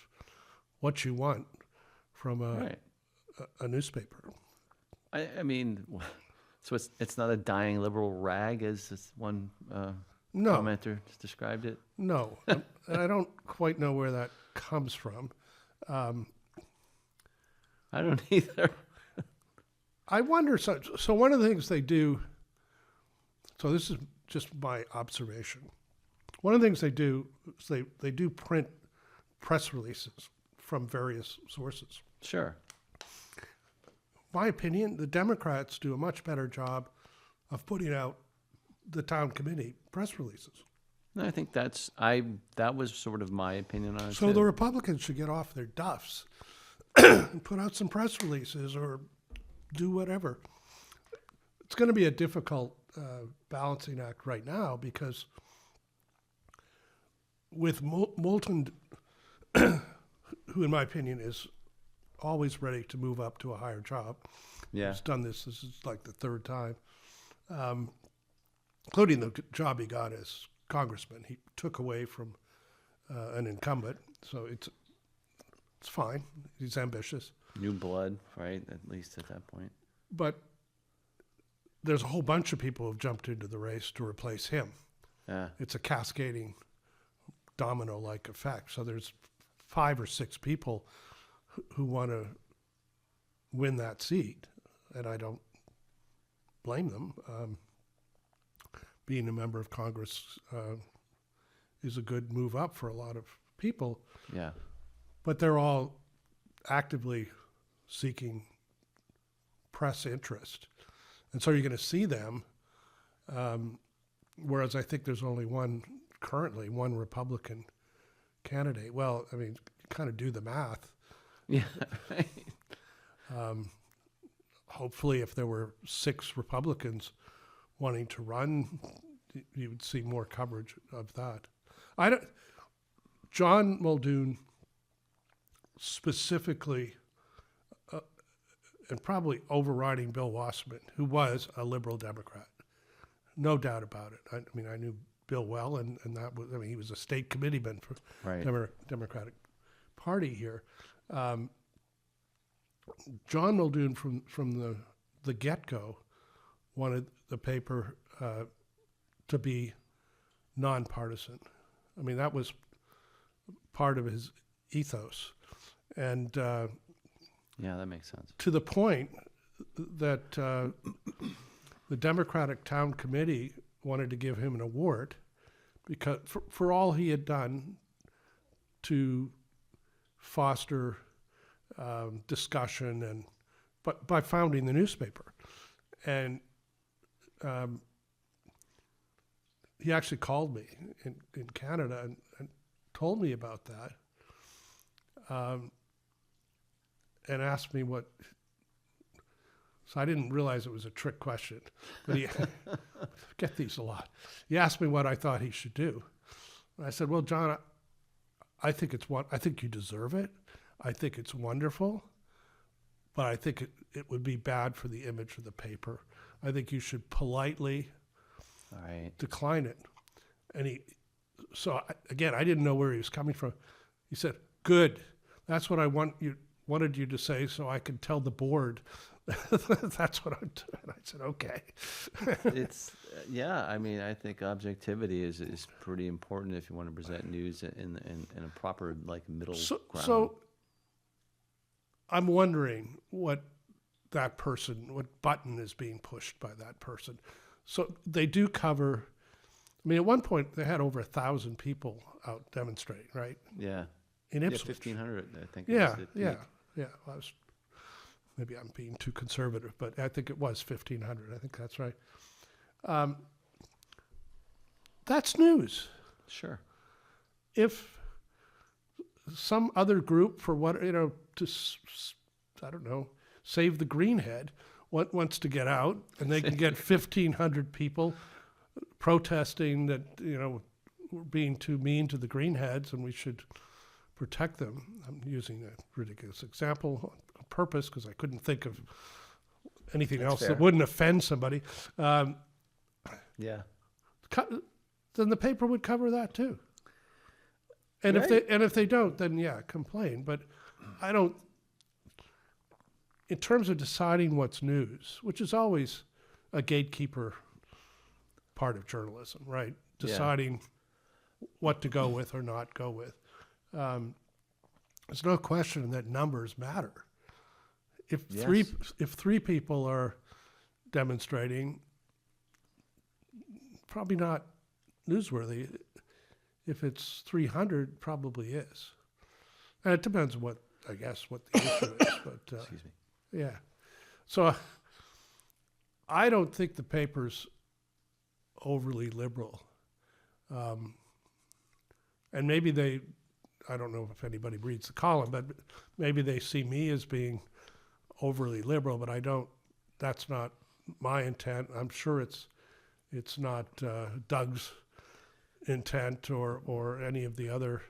what you want from a newspaper. I mean, so it's not a dying liberal rag, as this one No. commenter described it? No, and I don't quite know where that comes from. I don't either. I wonder, so one of the things they do, so this is just my observation. One of the things they do is they do print press releases from various sources. Sure. My opinion, the Democrats do a much better job of putting out the town committee press releases. No, I think that was sort of my opinion on it. So too. the Republicans should get off their duffs and put out some press releases or do whatever. It's going to be a difficult balancing act right now because with Moulton, who in my opinion is always ready to move up to a higher job. Yeah. He's done this is like the third time, including the job he got as congressman. He took away from an incumbent, so it's fine. He's ambitious. New blood, right? At least at that point. But there's a whole bunch of people who have jumped into the race to replace him. Yeah. It's a cascading domino-like effect. So there's 5 or 6 people who want to win that seat, and I don't blame them. Being a member of Congress is a good move up for a lot of people. Yeah. But they're all actively seeking press interest. And so you're going to see them, whereas I think there's only one Republican candidate. Well, I mean, kind of do the math. Yeah. Right. Hopefully, if there were 6 Republicans wanting to run, you would see more coverage of that. John Muldoon specifically, and probably overriding Bill Wasserman, who was a liberal Democrat, no doubt about it. I mean, I knew Bill well, and that was, I mean, he was a state committeeman for Right. Democratic Party here. John Muldoon, from the get-go, wanted the paper to be nonpartisan. I mean, that was part of his ethos. And Yeah, that makes sense. to the point that the Democratic Town Committee wanted to give him an award because for all he had done to foster discussion, and but by founding the newspaper. And he actually called me in Canada and told me about that, and asked me what. So I didn't realize it was a trick question, but he get these a lot. He asked me what I thought he should do. And I said, "Well, John, I think I think you deserve it. I think it's wonderful, but I think it would be bad for the image of the paper. I think you should politely decline it." And again, I didn't know where he was coming from. He said, "Good. That's what I wanted you to say, so I could tell the board." That's what I'm doing. I said, "Okay." It's I mean, I think objectivity is pretty important if you want to present news in a proper middle ground. So I'm wondering what button is being pushed by that person. So they do cover. I mean, at one point they had over 1,000 people out demonstrating, right? Yeah. In Ipswich. 1,500, I think. Yeah. Well, maybe I'm being too conservative, but I think it was 1,500. I think that's right. That's news. Sure. If some other group, for what, I don't know, save the greenhead, wants to get out, and they can get 1,500 people protesting that, we're being too mean to the greenheads and we should protect them. I'm using a ridiculous example on purpose because I couldn't think of anything else that wouldn't offend somebody. Yeah. Then the paper would cover that too. And if they don't, then complain. But I don't. In terms of deciding what's news, which is always a gatekeeper part of journalism, right? Deciding what to go with or not go with. There's no question that numbers matter. If three people are demonstrating, probably not newsworthy. If it's 300, probably is. And it depends what the issue is. But Excuse me. yeah. So I don't think the paper's overly liberal. And maybe I don't know if anybody reads the column, but maybe they see me as being overly liberal, but that's not my intent. I'm sure it's not Doug's intent or any of the other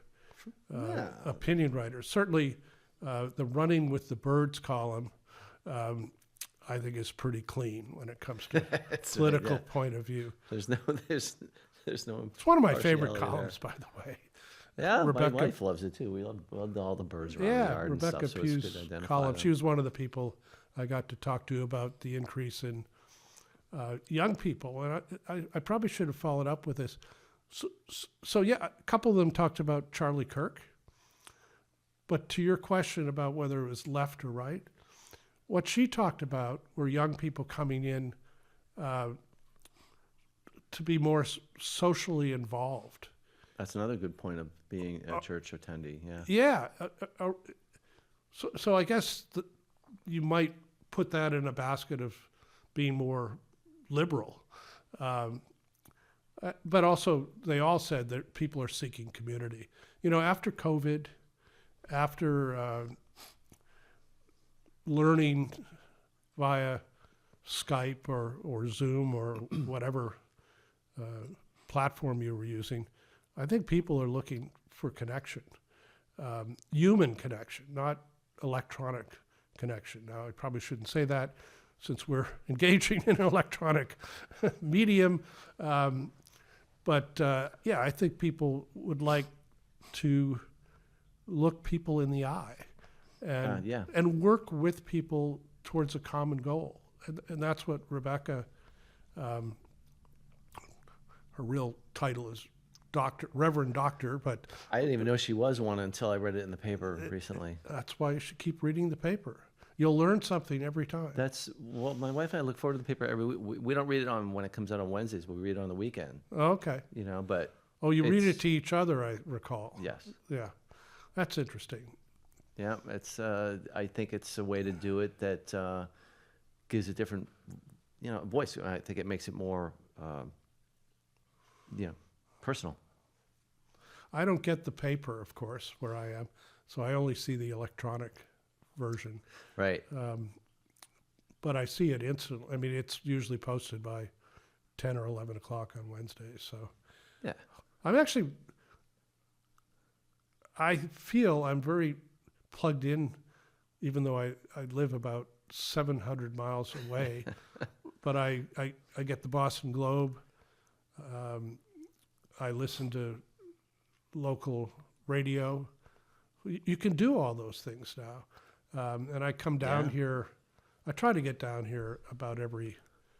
opinion writers. Certainly the Running with the Birds column, I think is pretty clean when it comes to political point of view. There's no. It's one of my favorite columns, by the way. Yeah, Rebecca, my wife loves it too. We love all the birds around the yard Rebecca and stuff. Pugh's so it's good to identify column. them. She was one of the people I got to talk to about the increase in young people, and I probably should have followed up with this. So a couple of them talked about Charlie Kirk. But to your question about whether it was left or right, what she talked about were young people coming in to be more socially involved. That's another good point of being a church attendee. Yeah. So I guess you might put that in a basket of being more liberal. But also, they all said that people are seeking community. After COVID, after learning via Skype or Zoom or whatever platform you were using, I think people are looking for connection, human connection, not electronic connection. Now, I probably shouldn't say that since we're engaging in an electronic medium. But I think people would like to look people in the eye and work with people towards a common goal. And that's what Rebecca, her real title is Reverend Doctor, but I didn't even know she was one until I read it in the paper recently. That's why you should keep reading the paper. You'll learn something every time. My wife and I look forward to the paper every week. We don't read it when it comes out on Wednesdays, but we read it on the weekend. Okay. But you read it to each other, I recall. Yes. Yeah. That's interesting. Yeah, it's. I think it's a way to do it that gives a different, voice. I think it makes it more, personal. I don't get the paper, of course, where I am, so I only see the electronic version. Right. But I see it instantly. I mean, it's usually posted by 10 or 11 o'clock on Wednesdays. So Yeah. I feel I'm very plugged in, even though I live about 700 miles away. But I get the Boston Globe. I listen to local radio. You can do all those things now. And I come down here. I try to get down here about every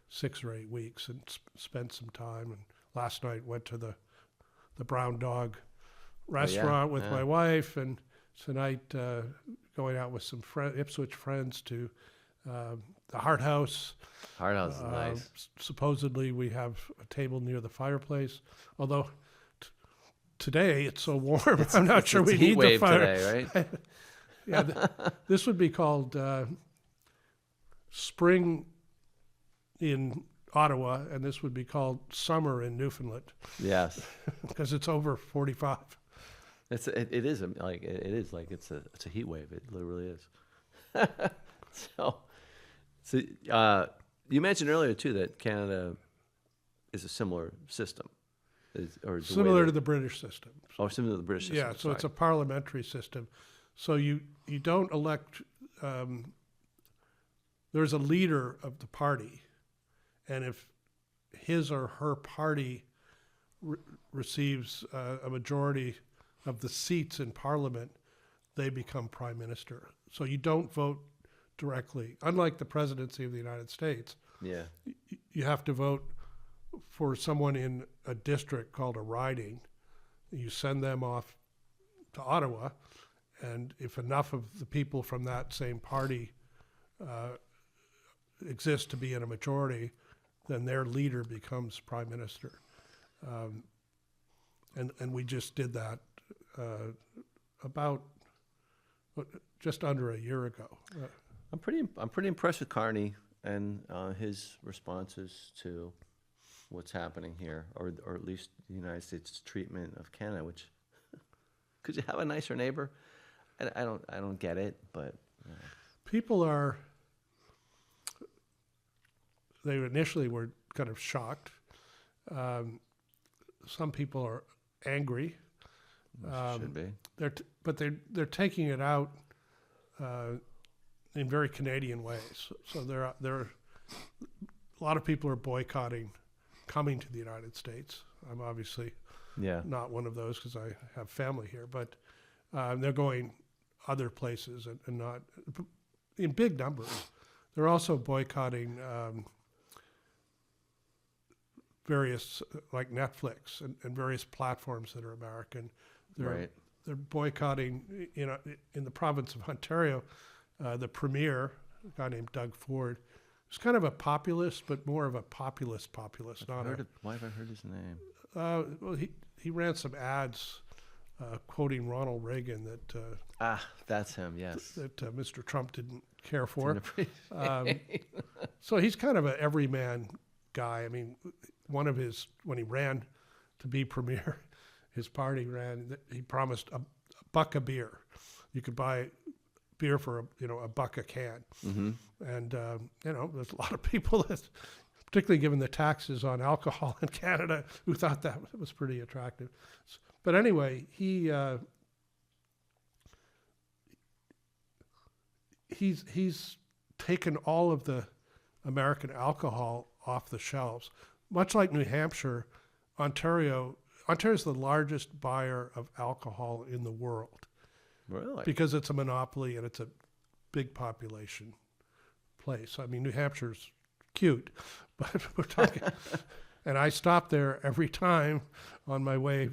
6 or 8 weeks and spend some time. And last night went to the Brown Dog restaurant with my wife, and tonight going out with some Ipswich friends to the Hart House. Hart House is nice. Supposedly we have a table near the fireplace, although today it's so warm. I'm not sure we need the fire today, right? Yeah, this would be called spring in Ottawa, and this would be called summer in Newfoundland. Yes, because it's over 45. It is like it's a heat wave. It literally is. So you mentioned earlier too that Canada is a similar system, Similar to the British system. Oh, similar to the British system. Yeah, so it's a parliamentary system. So you don't elect. There's a leader of the party, and if his or her party receives a majority of the seats in Parliament, they become prime minister. So you don't vote directly. Unlike the presidency of the United States, Yeah. you have to vote for someone in a district called a riding. You send them off to Ottawa, and if enough of the people from that same party exist to be in a majority, then their leader becomes prime minister. And we just did that about just under a year ago. I'm pretty impressed with Carney and his responses to what's happening here, or at least the United States' treatment of Canada. Which, could you have a nicer neighbor? I don't get it, but people are. They initially were kind of shocked. Some people are angry. Should be. They're taking it out in very Canadian ways. So there are a lot of people are boycotting coming to the United States. I'm obviously not one of those because I have family here, but they're going other places and not in big numbers. They're also boycotting various, like Netflix and various platforms that are American. They're boycotting, in the province of Ontario, the premier, a guy named Doug Ford. He's kind of a populist, but more of a populist. Why have I heard his name? Well, he ran some ads quoting Ronald Reagan that that's him. Yes, that Mr. Trump didn't care for. So he's kind of an everyman guy. I mean, when he ran to be premier, his party he promised a buck a beer. You could buy beer for a buck a can. Mm-hmm. And there's a lot of people that, particularly given the taxes on alcohol in Canada, who thought that was pretty attractive. But anyway, he's taken all of the American alcohol off the shelves. Much like New Hampshire, Ontario's the largest buyer of alcohol in the world. Really? Because it's a monopoly and it's a big population place. I mean, New Hampshire's cute, but we're talking. And I stop there every time on my way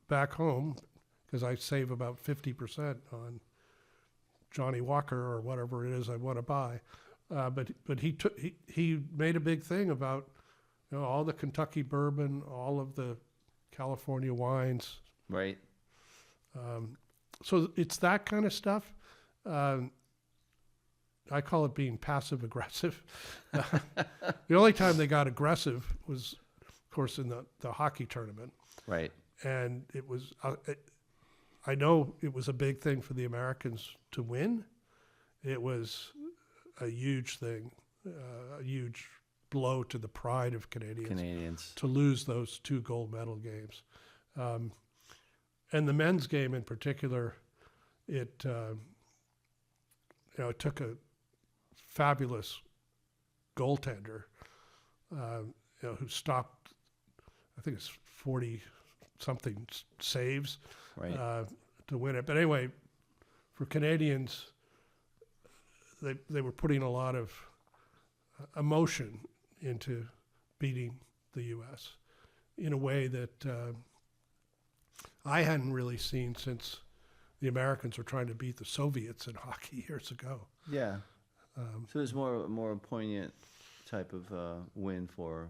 back home because I save about 50% on Johnny Walker or whatever it is I want to buy. But he made a big thing about all the Kentucky bourbon, all of the California wines. Right. So it's that kind of stuff. I call it being passive aggressive. The only time they got aggressive was, of course, in the hockey tournament. Right. And it was, I know it was a big thing for the Americans to win. It was a huge thing, a huge blow to the pride of Canadians. To lose those 2 gold medal games. And the men's game in particular, it took a fabulous goaltender, who stopped, I think it's 40-something saves, right, to win it. But anyway, for Canadians, they were putting a lot of emotion into beating the U.S. in a way that I hadn't really seen since the Americans were trying to beat the Soviets in hockey years ago. Yeah. So there's more poignant type of win for.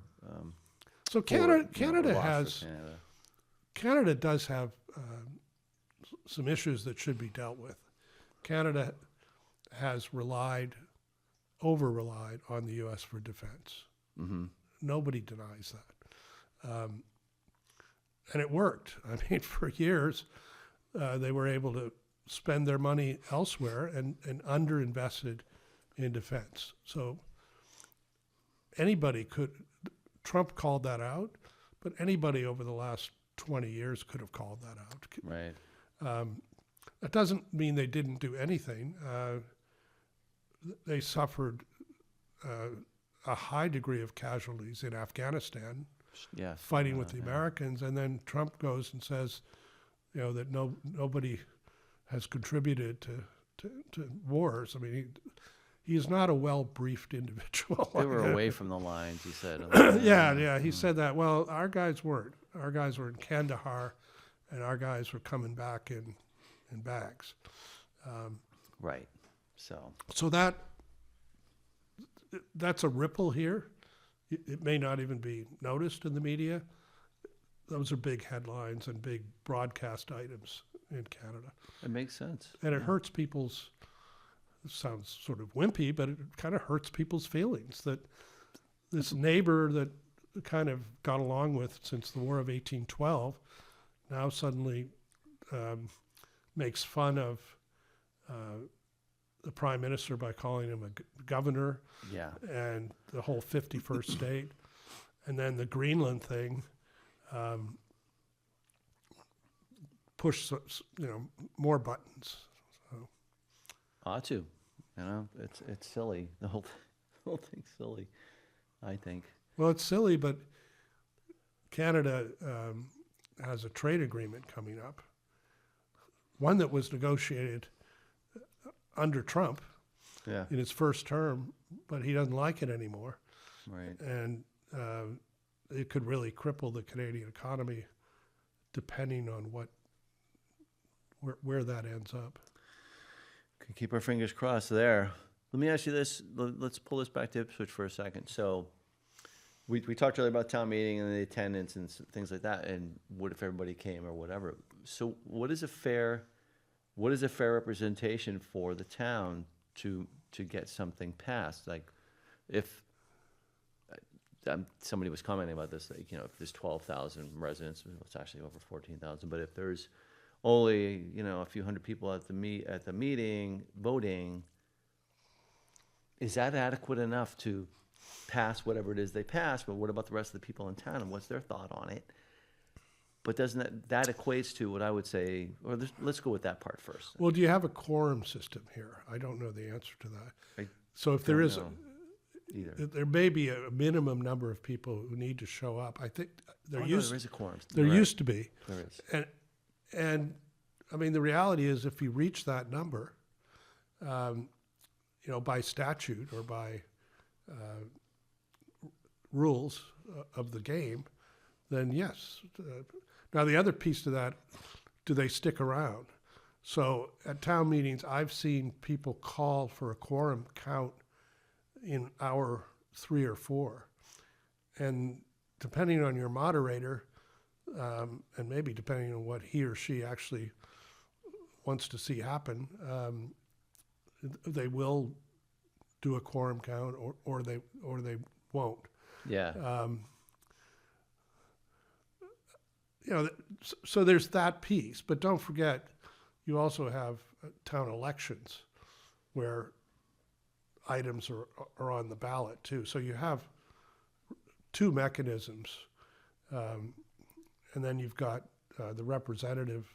So Canada does have some issues that should be dealt with. Canada has over-relied on the U.S. for defense. Mm-hmm. Nobody denies that. And it worked. I mean, for years, they were able to spend their money elsewhere and underinvested in defense. So Trump called that out, but anybody over the last 20 years could have called that out. Right. That doesn't mean they didn't do anything. They suffered a high degree of casualties in Afghanistan, fighting with the Americans, and then Trump goes and says, that nobody has contributed to wars. I mean, he's not a well-briefed individual. They were away from the lines, he said. Yeah, he said that. Well, our guys weren't. Our guys were in Kandahar, and our guys were coming back in bags. Right. So that's a ripple here. It may not even be noticed in the media. Those are big headlines and big broadcast items in Canada. It makes sense. And it hurts people's, it sounds sort of wimpy, but it kind of hurts people's feelings that this neighbor that kind of got along with since the War of 1812 now suddenly makes fun of the prime minister by calling him a governor, and the whole 51st state, and then the Greenland thing push more buttons. So. Ought to, it's silly. The whole thing's silly, I think. Well, it's silly, but Canada has a trade agreement coming up, one that was negotiated under Trump in his first term, but he doesn't like it anymore. Right. And it could really cripple the Canadian economy depending on where that ends up. Could keep our fingers crossed there. Let me ask you this. Let's pull this back to Ipswich for a second. So we talked earlier about town meeting and the attendance and things like that, and what if everybody came or whatever. So what is a fair representation for the town to get something passed? Like if somebody was commenting about this, like, if there's 12,000 residents, it's actually over 14,000, but if there's only, a few hundred people at the meeting voting, is that adequate enough to pass whatever it is they pass? But what about the rest of the people in town, and what's their thought on it? But doesn't that equates to what I would say, or let's go with that part first. Well, do you have a quorum system here? I don't know the answer to that. So if there is, there may be a minimum number of people who need to show up. I think there is a quorum. There used to be. There is. And I mean, the reality is, if you reach that number, by statute or by rules of the game, then yes. Now, the other piece to that, do they stick around? So at town meetings, I've seen people call for a quorum count in hour 3 or 4. And depending on your moderator, and maybe depending on what he or she actually wants to see happen, they will do a quorum count, or they won't. Yeah. So there's that piece, but don't forget, you also have town elections where items are on the ballot too. So you have two mechanisms, and then you've got the representative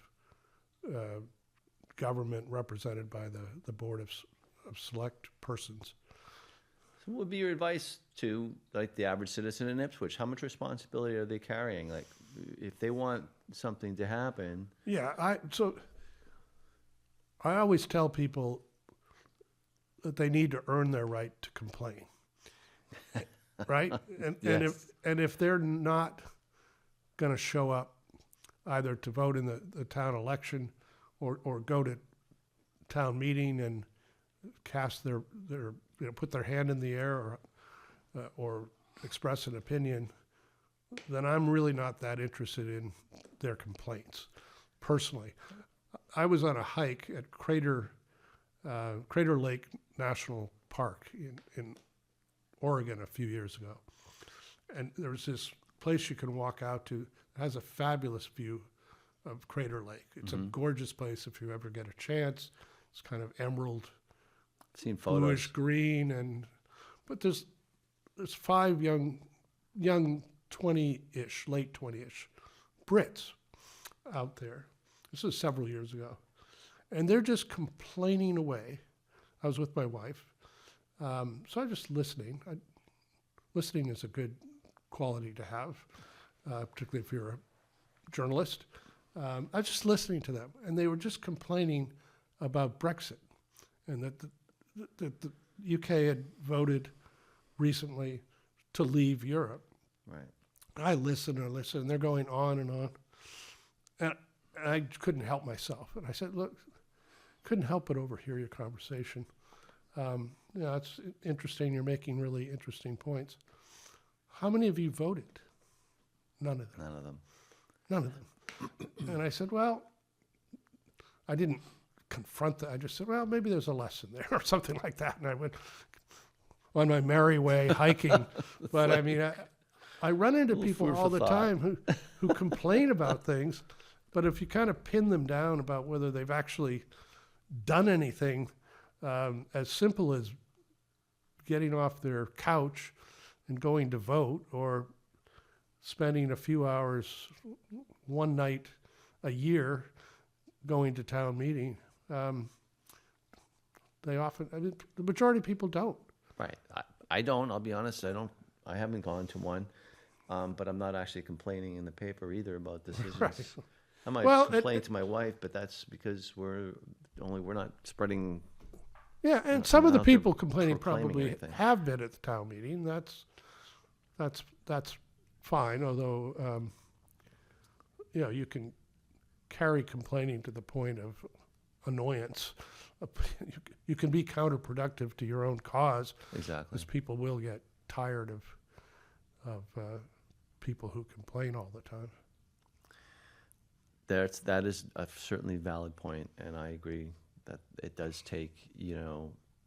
government represented by the board of select persons. So what would be your advice to like the average citizen in Ipswich? How much responsibility are they carrying? Like, if they want something to happen. Yeah, I always tell people that they need to earn their right to complain, right? And if they're not going to show up either to vote in the town election or go to town meeting and cast their put their hand in the air or express an opinion, then I'm really not that interested in their complaints. Personally, I was on a hike at Crater Lake National Park in Oregon a few years ago, and there was this place you can walk out to that has a fabulous view of Crater Lake. It's a gorgeous place if you ever get a chance. It's kind of emerald, seen photos, bluish green, but there's 5 young 20-ish, late 20-ish Brits out there. This was several years ago. And they're just complaining away. I was with my wife. So I'm just listening. Listening is a good quality to have, particularly if you're a journalist. I was just listening to them. And they were just complaining about Brexit and that the UK had voted recently to leave Europe. right? I listen and they're going on and on. And I couldn't help myself. And I said, look, couldn't help but overhear your conversation. It's interesting. You're making really interesting points. How many of you voted? None of them. None of them. None of them. And I said, well, I didn't confront that. I just said, well, maybe there's a lesson there or something like that. And I went on my merry way hiking. But I mean, I run into people all the time who complain about things, but if you kind of pin them down about whether they've actually done anything as simple as getting off their couch and going to vote or spending a few hours one night a year going to town meeting, the majority of people don't. Right. I don't. I'll be honest. I haven't gone to one, but I'm not actually complaining in the paper either about decisions. Right. I might complain to my wife, but that's because we're not spreading. Yeah, and some of the people complaining proclaiming probably anything. have been at the town meeting. That's fine. Although you can carry complaining to the point of annoyance. You can be counterproductive to your own cause. Exactly. Because people will get tired of people who complain all the time. That is a certainly valid point, and I agree that it does take,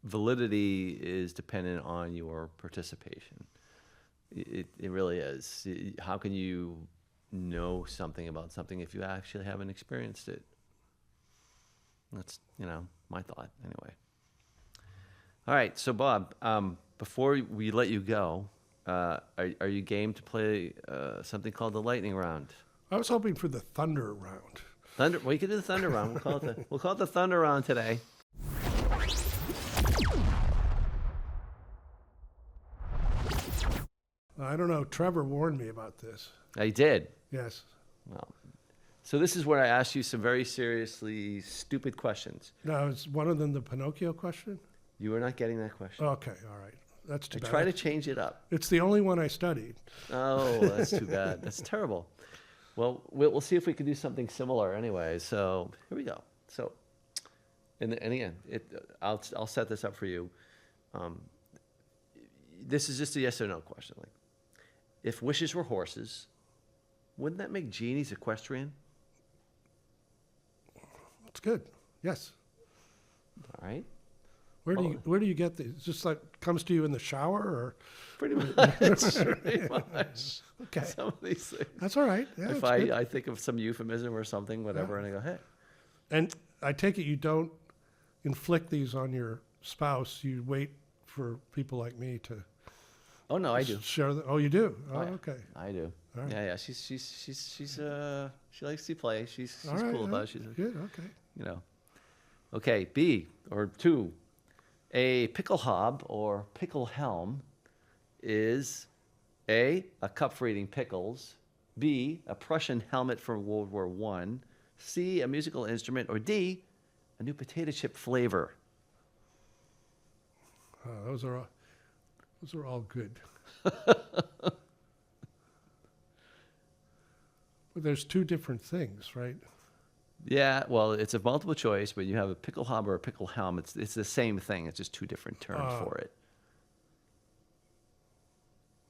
validity is dependent on your participation. It really is. How can you know something about something if you actually haven't experienced it? That's, my thought anyway. All right, so Bob, before we let you go, are you game to play something called the lightning round? I was hoping for the thunder round. Thunder. Well, you can do the thunder round. We'll call it the thunder round today. I don't know. Trevor warned me about this. I did. Yes. Well, so this is where I ask you some very seriously stupid questions. Now, is one of them the Pinocchio question? You are not getting that question. Okay, all right. That's too bad. Try to change it up. It's the only one I studied. Oh, that's too bad. That's terrible. Well, we'll see if we can do something similar anyway. So here we go. So, and again, I'll set this up for you. This is just a yes or no question. Like, if wishes were horses, wouldn't that make genies equestrian? That's good. Yes. All right. Where do you get these? Just like comes to you in the shower, or Pretty much. Pretty much. okay, Some of these things. that's all right. Yeah, If that's good. I think of some euphemism or something, whatever, and I go, hey. And I take it you don't inflict these on your spouse. You wait for people like me to Oh no, I do. share the. Oh, you do. Oh, Oh, yeah. okay. I do. All right. Yeah. She likes to play. She's All right, cool all about right. it. She's Good. Okay. you know. Okay, B or 2. A pickle hob or pickle helm is A, a cup for eating pickles, B, a Prussian helmet from World War I, C, a musical instrument, or D, a new potato chip flavor. Those are all good. But there's 2 different things, right? Yeah, well, it's a multiple choice, but you have a pickle hob or a pickle helm. It's the same thing. It's just 2 different terms for it.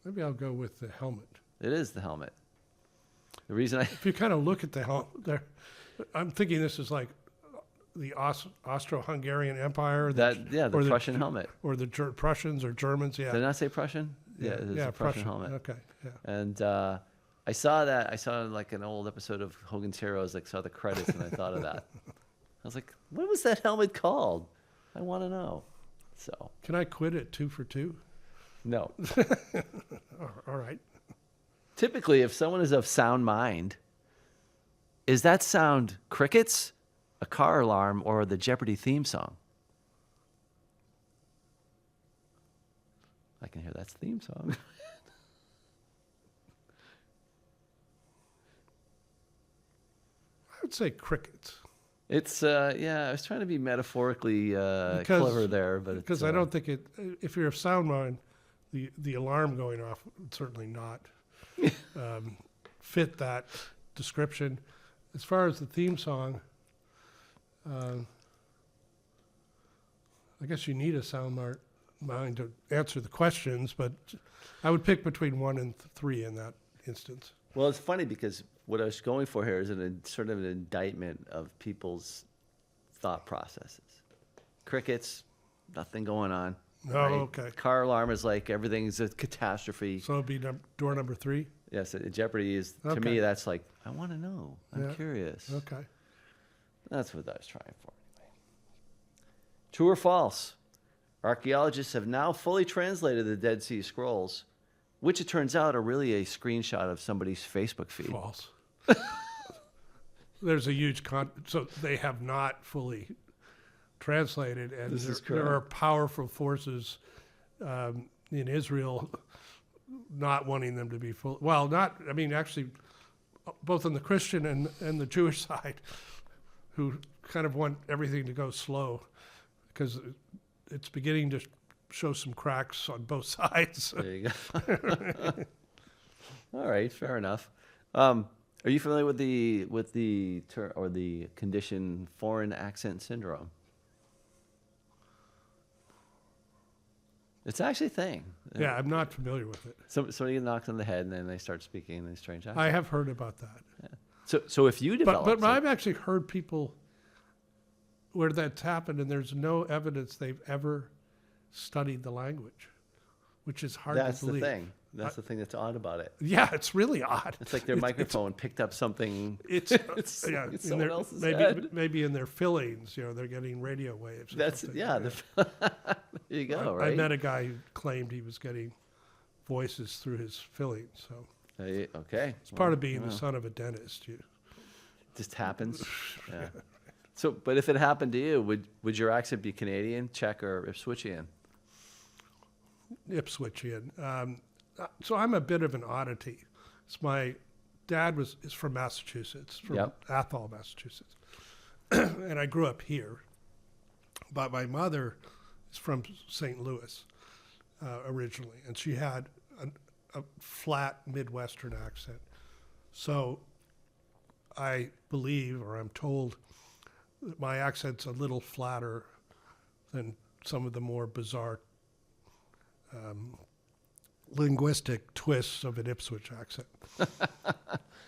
Maybe I'll go with the helmet. It is the helmet. The reason I If you kind of look at the helmet there, I'm thinking this is like the Austro-Hungarian Empire. the or Prussian helmet. Or the Prussians or Germans, yeah. Did I not say Prussian? Yeah, it's a Prussian helmet. Okay, yeah. And I saw that. I saw like an old episode of Hogan's Heroes. Like saw the credits, and I thought of that. I was like, "What was that helmet called? I want to know." So Can I quit at 2 for 2? no. All right. Typically, if someone is of sound mind, is that sound crickets, a car alarm, or the Jeopardy theme song? I can hear that's the theme song. I would say crickets. It's I was trying to be metaphorically clever there, but Because I don't think it. If you're of sound mind, the alarm going off would certainly not fit that description. As far as the theme song, I guess you need a sound mind to answer the questions, but I would pick between 1 and 3 in that instance. Well, it's funny because what I was going for here is sort of an indictment of people's thought processes. Crickets, nothing going on. Oh, okay. Car alarm is like everything's a catastrophe. So it'd be door number 3? Yes, Jeopardy is, to Okay. me, that's like, I want to know. I'm Yeah. curious. Okay. That's what I was trying for anyway. True or false? Archaeologists have now fully translated the Dead Sea Scrolls, which it turns out are really a screenshot of somebody's Facebook feed. False. There's a huge so they have not fully translated, and This is there are powerful forces in Israel not wanting them to be full. Well, actually, both on the Christian and the Jewish side, who kind of want everything to go slow, because it's beginning to show some cracks on both sides. There you go. All right, fair enough. Are you familiar with the term or the condition foreign accent syndrome? It's actually a thing. Yeah, I'm not familiar with it. Somebody knocks on the head and then they start speaking in a strange accent. I have heard about that. So if you develop, But I've actually heard people where that's happened, and there's no evidence they've ever studied the language, which is hard that's to the believe. thing. That's the thing that's odd about it. Yeah, it's really odd. It's like their microphone picked up something. It's yeah, it's in someone their- else's maybe head. maybe in their fillings, they're getting radio waves. Or That's something. yeah. There you go. I Right. met a guy who claimed he was getting voices through his fillings. So Okay. it's part of being the son of a dentist. Just happens. Yeah. So, but if it happened to you, would your accent be Canadian, Czech, or Ipswichian? Ipswichian. So I'm a bit of an oddity. My dad is from Massachusetts, from Athol, Massachusetts, and I grew up here. But my mother is from St. Louis originally, and she had a flat Midwestern accent. So I believe, or I'm told, that my accent's a little flatter than some of the more bizarre linguistic twists of an Ipswich accent.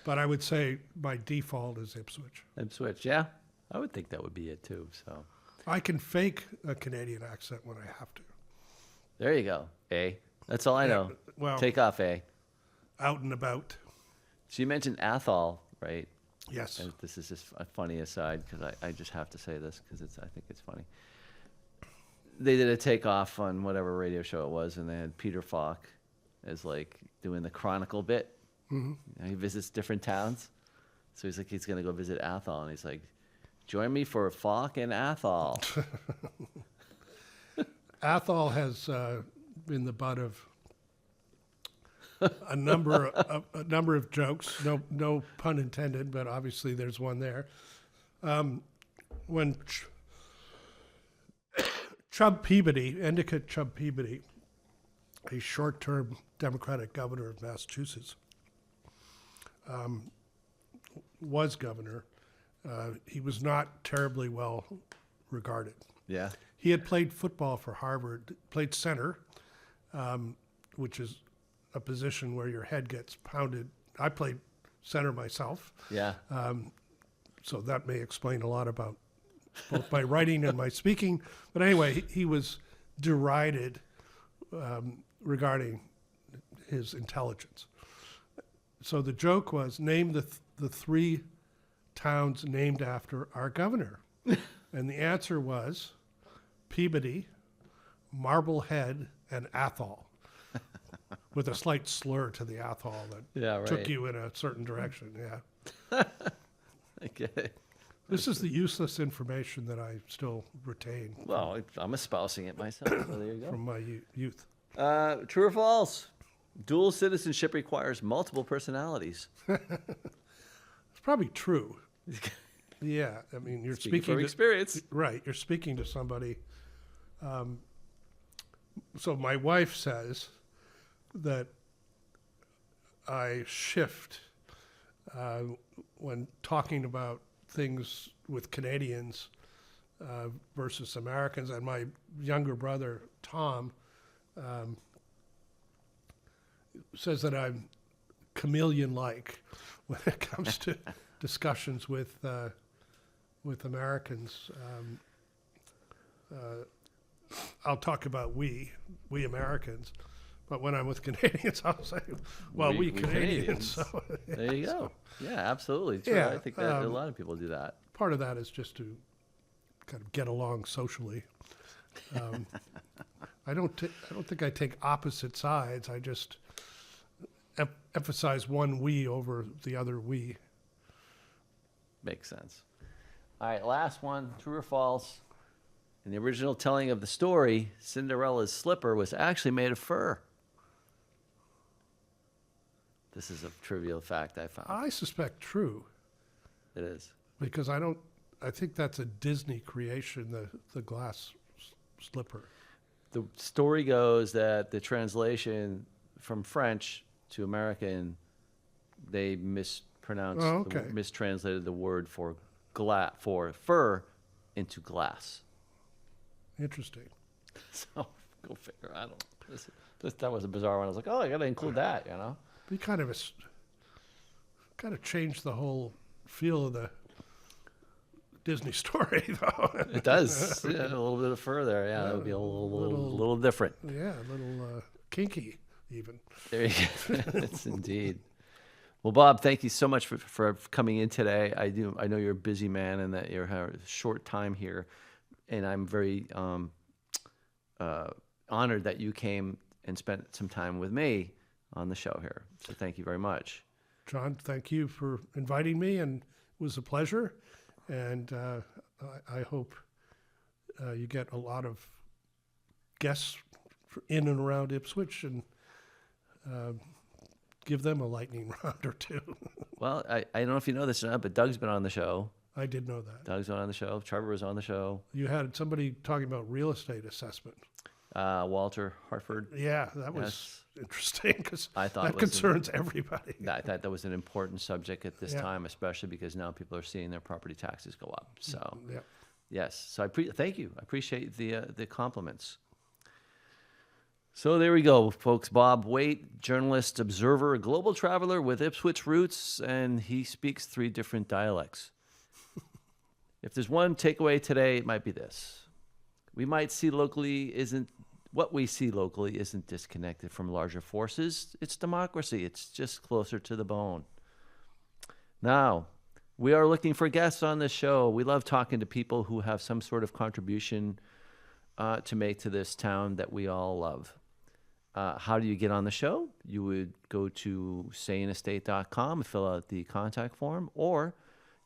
But I would say my default is Ipswich. Ipswich, yeah. I would think that would be it too. So, I can fake a Canadian accent when I have to. There you go. A. That's all I know. Well, Take off, A. out and about. So you mentioned Athol, right? Yes. And this is just a funny aside because I just have to say this because I think it's funny. They did a takeoff on whatever radio show it was, and they had Peter Falk as like doing the Chronicle bit. Mm-hmm. You know, he visits different towns. So he's like, he's going to go visit Athol. And he's like, join me for Falk and Athol. Athol has been the butt of a number of jokes. No pun intended, but obviously there's one there. When Endicott Chubb Peabody, a short-term Democratic governor of Massachusetts, was governor, he was not terribly well regarded. Yeah. He had played football for Harvard, played center, which is a position where your head gets pounded. I played center myself, Yeah. so that may explain a lot about both my writing and my speaking. But anyway, he was derided regarding his intelligence. So the joke was, name the three towns named after our governor. And the answer was Peabody, Marblehead, and Athol, with a slight slur to the Athol that Yeah, right. took you in a certain direction. Yeah. I get it. This is the useless information that I still retain Well, I'm espousing it myself. So there you go. from my youth. True or false? Dual citizenship requires multiple personalities. It's probably true. Yeah, I mean, you're Speaking speaking from to, experience. right. You're speaking to somebody. So my wife says that I shift when talking about things with Canadians versus Americans, and my younger brother Tom says that I'm chameleon-like when it comes to discussions with Americans. I'll talk about we Americans, but when I'm with Canadians, I'll say, well, we Canadians. So, yeah, There you go. so Yeah, absolutely. True. Yeah, I think that a lot of people do that. part of that is just to kind of get along socially. I don't think I take opposite sides. I just emphasize one we over the other we. Makes sense. All right, last one. True or false? In the original telling of the story, Cinderella's slipper was actually made of fur. This is a trivial fact I found. I suspect true, It is. because I think that's a Disney creation, the glass slipper. The story goes that the translation from French to American, they mispronounced, Oh, okay. mistranslated the word for fur into glass. Interesting. So go figure. I don't. That was a bizarre one. I was like, oh, I got to include that. You know. Be kind of changed the whole feel of the Disney story, though. It does. Yeah, a little bit of fur there. Yeah, that would be a little different. Yeah, a little kinky, even. There you go. It's indeed. Well, Bob, thank you so much for coming in today. I know you're a busy man and that you're a short time here, and I'm very honored that you came and spent some time with me on the show here. So thank you very much. John, thank you for inviting me, and it was a pleasure. And I hope you get a lot of guests in and around Ipswich, and give them a lightning round or two. Well, I don't know if you know this or not, but Doug's been on the show. I did know that. Doug's been on the show. Trevor was on the show. You had somebody talking about real estate assessment. Walter Hartford. Yeah, that was interesting, because I thought that concerns everybody. I thought that was an important subject at this Yeah. time, especially because now people are seeing their property taxes go up. So, Yeah. yes. So thank you. I appreciate the compliments. So there we go, folks. Bob Waite, journalist, observer, global traveler with Ipswich roots, and he speaks 3 different dialects. If there's one takeaway today, it might be this. What we see locally isn't disconnected from larger forces. It's democracy. It's just closer to the bone. Now, we are looking for guests on this show. We love talking to people who have some sort of contribution to make to this town that we all love. How do you get on the show? You would go to saneestate.com and fill out the contact form, or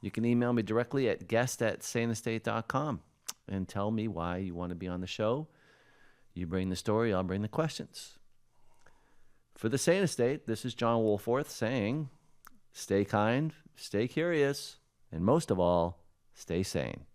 you can email me directly at guest@saneestate.com and tell me why you want to be on the show. You bring the story, I'll bring the questions. For the Sane Estate, this is John Woolforth saying, stay kind, stay curious, and most of all, stay sane.